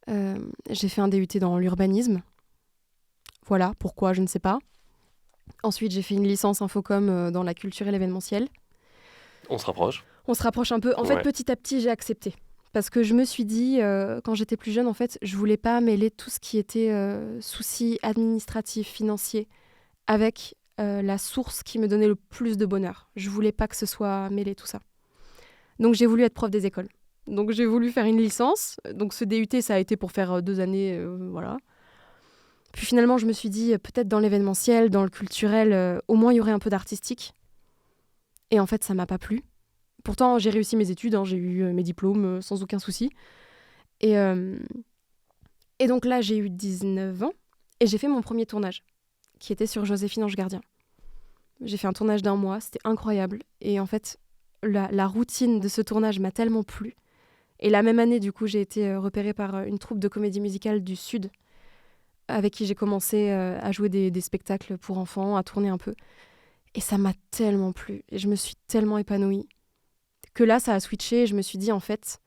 Speaker 1: J'ai fait un DUT dans l'urbanisme. Voilà, pourquoi, je ne sais pas. Ensuite, j'ai fait une licence Infocom dans la culture et l'événementiel.
Speaker 3: On se rapproche.
Speaker 1: On se rapproche un peu. En fait,
Speaker 3: Ouais.
Speaker 1: petit à petit, j'ai accepté. Parce que je me suis dit, quand j'étais plus jeune, en fait, je voulais pas mêler tout ce qui était soucis administratifs, financiers, avec la source qui me donnait le plus de bonheur. Je voulais pas que ce soit mêlé tout ça. Donc j'ai voulu être prof des écoles. Donc j'ai voulu faire une licence. Donc ce DUT, ça a été pour faire 2 années, voilà. Puis finalement, je me suis dit, peut-être dans l'événementiel, dans le culturel, au moins il y aurait un peu d'artistique. Et en fait, ça m'a pas plu. Pourtant, j'ai réussi mes études, hein, j'ai eu mes diplômes sans aucun souci. Et donc là, j'ai eu 19 ans et j'ai fait mon premier tournage, qui était sur Joséphine Ange Gardien. J'ai fait un tournage d'1 mois, c'était incroyable. Et en fait, la routine de ce tournage m'a tellement plu. Et la même année, du coup, j'ai été repérée par une troupe de comédie musicale du Sud, avec qui j'ai commencé à jouer des spectacles pour enfants, à tourner un peu. Et ça m'a tellement plu. Et je me suis tellement épanouie. Que là, ça a switché et je me suis dit, en fait,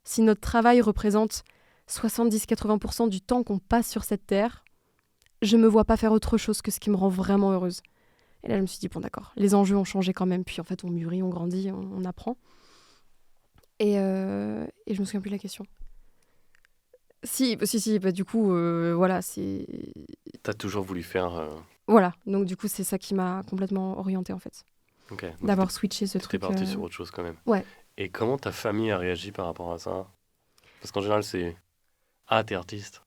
Speaker 1: si notre travail représente 70-80% du temps qu'on passe sur cette terre, je me vois pas faire autre chose que ce qui me rend vraiment heureuse. Et là, je me suis dit, bon, d'accord, les enjeux ont changé quand même. Puis en fait, on mûrit, on grandit, on apprend. Et je me souviens plus de la question. Si, bah, du coup, voilà, c'est...
Speaker 3: T'as toujours voulu faire...
Speaker 1: Voilà, donc du coup, c'est ça qui m'a complètement orientée, en fait.
Speaker 3: Ok. Donc
Speaker 1: D'avoir switché ce
Speaker 3: t'es
Speaker 1: truc.
Speaker 3: parti sur autre chose quand même.
Speaker 1: Ouais.
Speaker 3: Et comment ta famille a réagi par rapport à ça? Parce qu'en général, c'est... Ah, t'es artiste.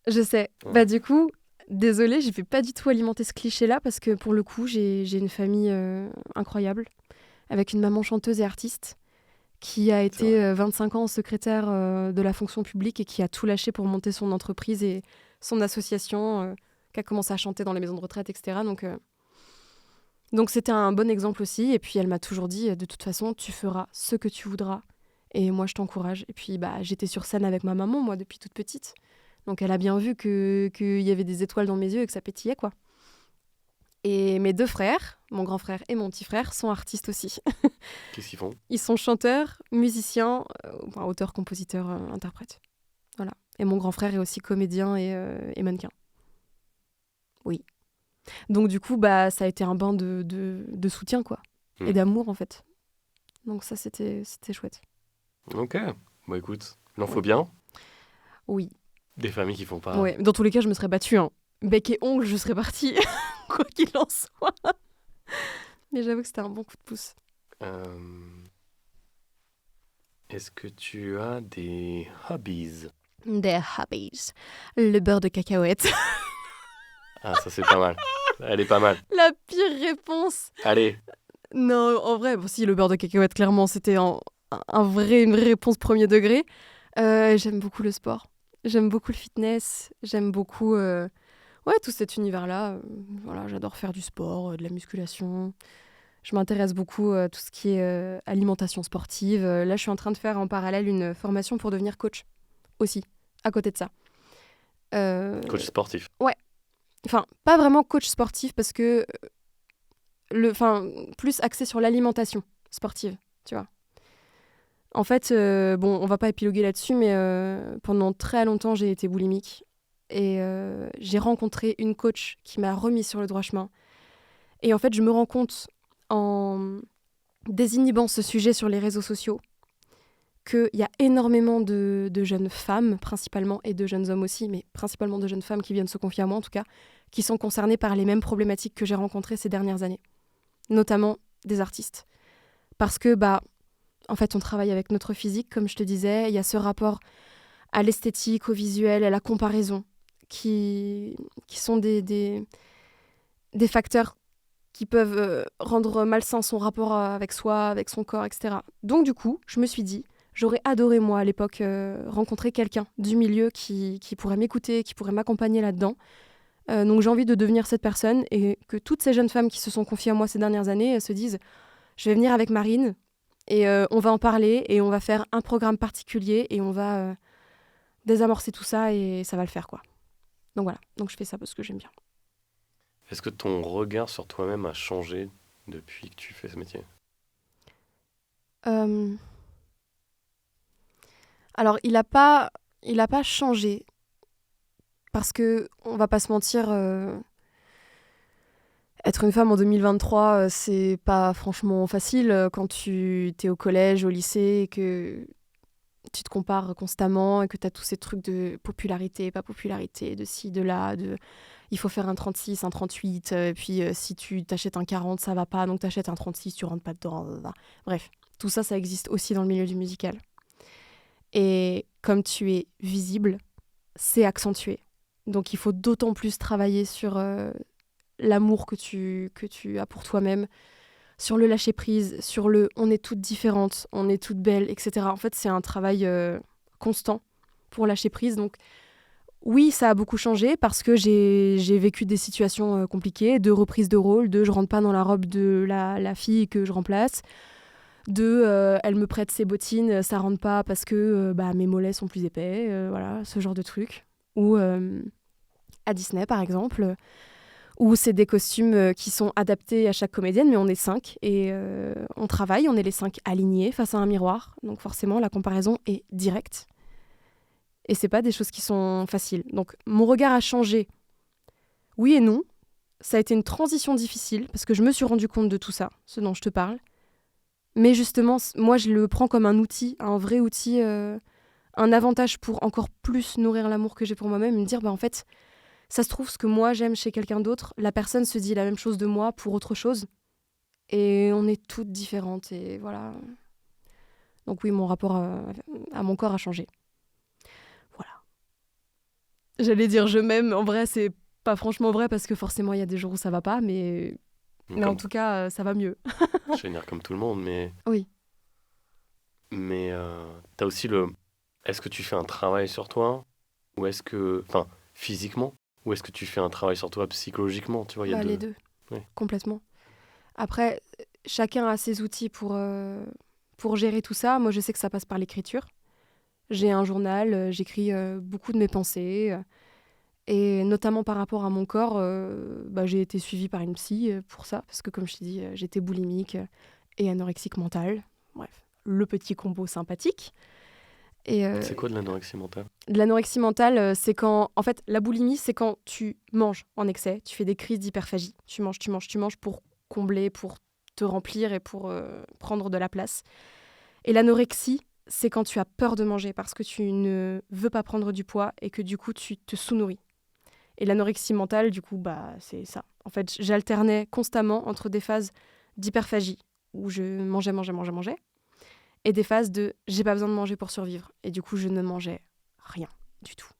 Speaker 1: Je sais.
Speaker 3: Ouais.
Speaker 1: Bah du coup, désolée, je vais pas du tout alimenter ce cliché-là parce que pour le coup, j'ai une famille incroyable avec une maman chanteuse et artiste qui a été 25 ans secrétaire de la fonction publique et qui a tout lâché pour monter son entreprise et son association, qui a commencé à chanter dans les maisons de retraite, etc. Donc c'était un bon exemple aussi. Et puis elle m'a toujours dit, de toute façon, tu feras ce que tu voudras. Et moi, je t'encourage. Et puis bah, j'étais sur scène avec ma maman, moi, depuis toute petite. Donc elle a bien vu qu'il y avait des étoiles dans mes yeux et que ça pétillait, quoi. Et mes 2 frères, mon grand frère et mon petit frère, sont artistes aussi.
Speaker 3: Qu'est-ce qu'ils font?
Speaker 1: Ils sont chanteurs, musiciens, auteurs, compositeurs, interprètes. Voilà. Et mon grand frère est aussi comédien et mannequin. Oui. Donc du coup, bah, ça a été un bain de soutien, quoi. Et d'amour, en fait. Donc ça, c'était chouette.
Speaker 3: Ok. Bah écoute, il en faut bien.
Speaker 1: Oui.
Speaker 3: Des familles qui font pas...
Speaker 1: Ouais. Dans tous les cas, je me serais battue. Hein. Bec et ongle, je serais partie. Quoi qu'il en soit. Mais j'avoue que c'était un bon coup de pouce.
Speaker 3: Est-ce que tu as des hobbies?
Speaker 1: Des hobbies. Le beurre de cacahuète.
Speaker 3: Ah, ça c'est pas mal. Elle est pas mal.
Speaker 1: La pire réponse.
Speaker 3: Allez.
Speaker 1: Non, en vrai, bon, si, le beurre de cacahuète, clairement, c'était une vraie réponse premier degré. J'aime beaucoup le sport. J'aime beaucoup le fitness. J'aime beaucoup tout cet univers-là. Voilà, j'adore faire du sport, de la musculation. Je m'intéresse beaucoup à tout ce qui est alimentation sportive. Là, je suis en train de faire en parallèle une formation pour devenir coach aussi, à côté de ça.
Speaker 3: Coach sportif.
Speaker 1: Ouais. Enfin, pas vraiment coach sportif parce que plus axé sur l'alimentation sportive, tu vois. En fait, on va pas épiloguer là-dessus, mais pendant très longtemps, j'ai été boulimique. Et j'ai rencontré une coach qui m'a remis sur le droit chemin. Et en fait, je me rends compte, en désinhibant ce sujet sur les réseaux sociaux, qu'il y a énormément de jeunes femmes, principalement, et de jeunes hommes aussi, mais principalement de jeunes femmes qui viennent se confier à moi, en tout cas, qui sont concernées par les mêmes problématiques que j'ai rencontrées ces dernières années. Notamment des artistes. Parce que, en fait, on travaille avec notre physique, comme je te disais. Il y a ce rapport à l'esthétique, au visuel, à la comparaison, qui sont des facteurs qui peuvent rendre malsain son rapport avec soi, avec son corps, etc. Donc du coup, je me suis dit, j'aurais adoré, moi, à l'époque, rencontrer quelqu'un du milieu qui pourrait m'écouter, qui pourrait m'accompagner là-dedans. Donc j'ai envie de devenir cette personne et que toutes ces jeunes femmes qui se sont confiées à moi ces dernières années se disent, je vais venir avec Marine et on va en parler et on va faire un programme particulier et on va désamorcer tout ça et ça va le faire, quoi. Donc voilà, donc je fais ça parce que j'aime bien.
Speaker 3: Est-ce que ton regard sur toi-même a changé depuis que tu fais ce métier?
Speaker 1: Euh, Alors, il a pas changé parce que on va pas se mentir, être une femme en 2023, c'est pas franchement facile quand tu t'es au collège, au lycée et que tu te compares constamment et que tu as tous ces trucs de popularité, pas popularité, de ci, de là, de il faut faire un 36, un 38, et puis si tu t'achètes un 40, ça va pas, donc t'achètes un 36, tu rentres pas dedans. Blablabla. Bref, tout ça, ça existe aussi dans le milieu du musical. Et comme tu es visible, c'est accentué. Donc il faut d'autant plus travailler sur l'amour que tu as pour toi-même, sur le lâcher-prise, sur le on est toutes différentes, on est toutes belles, etc. En fait, c'est un travail constant pour lâcher prise. Donc oui, ça a beaucoup changé parce que j'ai vécu des situations compliquées, de reprise de rôle, de je rentre pas dans la robe de la fille que je remplace, de elle me prête ses bottines, ça rentre pas parce que mes mollets sont plus épais, voilà, ce genre de truc. Ou à Disney, par exemple, où c'est des costumes qui sont adaptés à chaque comédienne, mais on est 5 et on travaille, on est les 5 alignés face à un miroir, donc forcément la comparaison est directe. Et c'est pas des choses qui sont faciles. Donc mon regard a changé, oui et non. Ça a été une transition difficile, parce que je me suis rendu compte de tout ça, ce dont je te parle. Mais justement, moi je le prends comme un outil, un vrai outil, un avantage pour encore plus nourrir l'amour que j'ai pour moi-même, et me dire, en fait, ça se trouve, ce que moi j'aime chez quelqu'un d'autre, la personne se dit la même chose de moi pour autre chose. Et on est toutes différentes, et voilà. Donc oui, mon rapport à mon corps a changé. Voilà. J'allais dire je m'aime, en vrai c'est pas franchement vrai parce que forcément il y a des jours où ça va pas, mais en tout cas ça va mieux.
Speaker 3: Je vais dire comme tout le monde, mais
Speaker 1: Oui.
Speaker 3: mais t'as aussi le. Est-ce que tu fais un travail sur toi, ou est-ce que, enfin, physiquement, ou est-ce que tu fais un travail sur toi psychologiquement, tu vois, il y a
Speaker 1: Les deux,
Speaker 3: Oui.
Speaker 1: complètement. Après, chacun a ses outils pour gérer tout ça. Moi je sais que ça passe par l'écriture. J'ai un journal, j'écris beaucoup de mes pensées. Et notamment par rapport à mon corps, j'ai été suivie par une psy pour ça, parce que comme je t'ai dit, j'étais boulimique et anorexique mentale. Bref, le petit combo sympathique. Et,
Speaker 3: C'est quoi de l'anorexie mentale?
Speaker 1: de l'anorexie mentale, c'est quand... En fait, la boulimie, c'est quand tu manges en excès, tu fais des crises d'hyperphagie. Tu manges pour combler, pour te remplir et pour prendre de la place. Et l'anorexie, c'est quand tu as peur de manger parce que tu ne veux pas prendre du poids et que du coup, tu te sous-nourris. Et l'anorexie mentale, du coup, c'est ça. En fait, j'alternais constamment entre des phases d'hyperphagie, où je mangeais, et des phases de j'ai pas besoin de manger pour survivre. Et du coup, je ne mangeais rien du tout.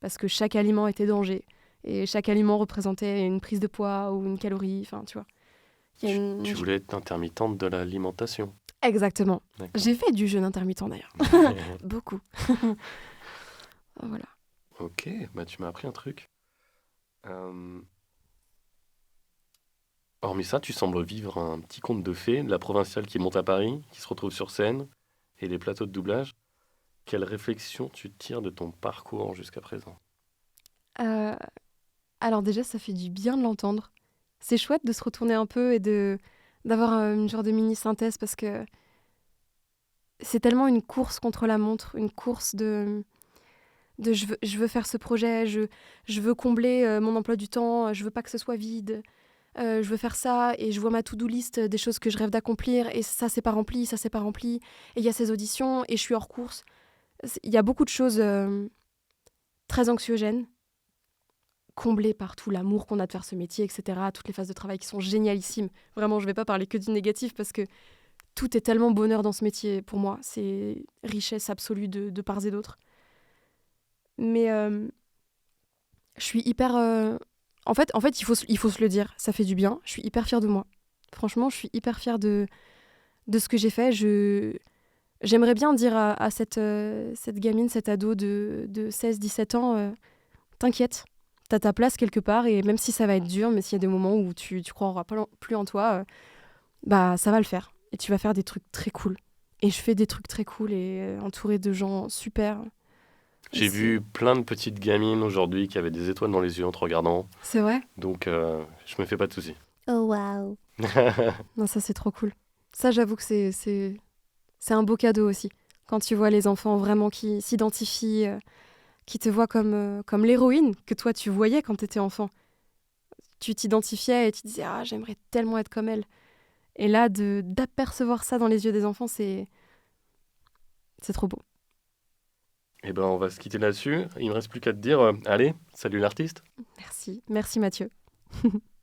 Speaker 1: Parce que chaque aliment était danger. Et chaque aliment représentait une prise de poids ou une calorie. Enfin, tu vois.
Speaker 3: Tu voulais être intermittente de l'alimentation.
Speaker 1: Exactement.
Speaker 3: D'accord.
Speaker 1: J'ai fait du jeûne intermittent d'ailleurs. Beaucoup. Voilà.
Speaker 3: Ok, tu m'as appris un truc. Hormis ça, tu sembles vivre un petit conte de fées, de la provinciale qui monte à Paris, qui se retrouve sur scène, et les plateaux de doublage. Quelle réflexion tu tires de ton parcours jusqu'à présent?
Speaker 1: Alors déjà, ça fait du bien de l'entendre. C'est chouette de se retourner un peu et d'avoir une genre de mini-synthèse parce que c'est tellement une course contre la montre, une course de je veux faire ce projet, je veux combler mon emploi du temps, je veux pas que ce soit vide, je veux faire ça et je vois ma to-do list des choses que je rêve d'accomplir et ça c'est pas rempli, ça c'est pas rempli et il y a ces auditions et je suis hors course. Il y a beaucoup de choses très anxiogènes, comblées par tout l'amour qu'on a de faire ce métier, etc. Toutes les phases de travail qui sont génialissimes. Vraiment, je vais pas parler que du négatif parce que tout est tellement bonheur dans ce métier pour moi. C'est richesse absolue de part et d'autre. Mais je suis hyper... En fait, il faut se le dire, ça fait du bien. Je suis hyper fière de moi. Franchement, je suis hyper fière de ce que j'ai fait. J'aimerais bien dire à cette gamine, cette ado de 16-17 ans, t'inquiète, t'as ta place quelque part, et même si ça va être dur, mais s'il y a des moments où tu croiras plus en toi, bah ça va le faire. Et tu vas faire des trucs très cool. Et je fais des trucs très cool et entourée de gens super. Et
Speaker 3: J'ai vu plein de petites gamines aujourd'hui qui avaient des étoiles dans les yeux en te regardant.
Speaker 1: C'est vrai?
Speaker 3: Donc, je me fais pas de soucis.
Speaker 1: Oh waouh. Non, ça c'est trop cool. Ça, j'avoue que c'est un beau cadeau aussi. Quand tu vois les enfants vraiment qui s'identifient, qui te voient comme l'héroïne que toi tu voyais quand tu étais enfant. Tu t'identifiais et tu disais ah j'aimerais tellement être comme elle. Et là d'apercevoir ça dans les yeux des enfants, c'est trop beau.
Speaker 3: Eh ben, on va se quitter là-dessus. Il me reste plus qu'à te dire, allez, salut l'artiste.
Speaker 1: Merci Mathieu.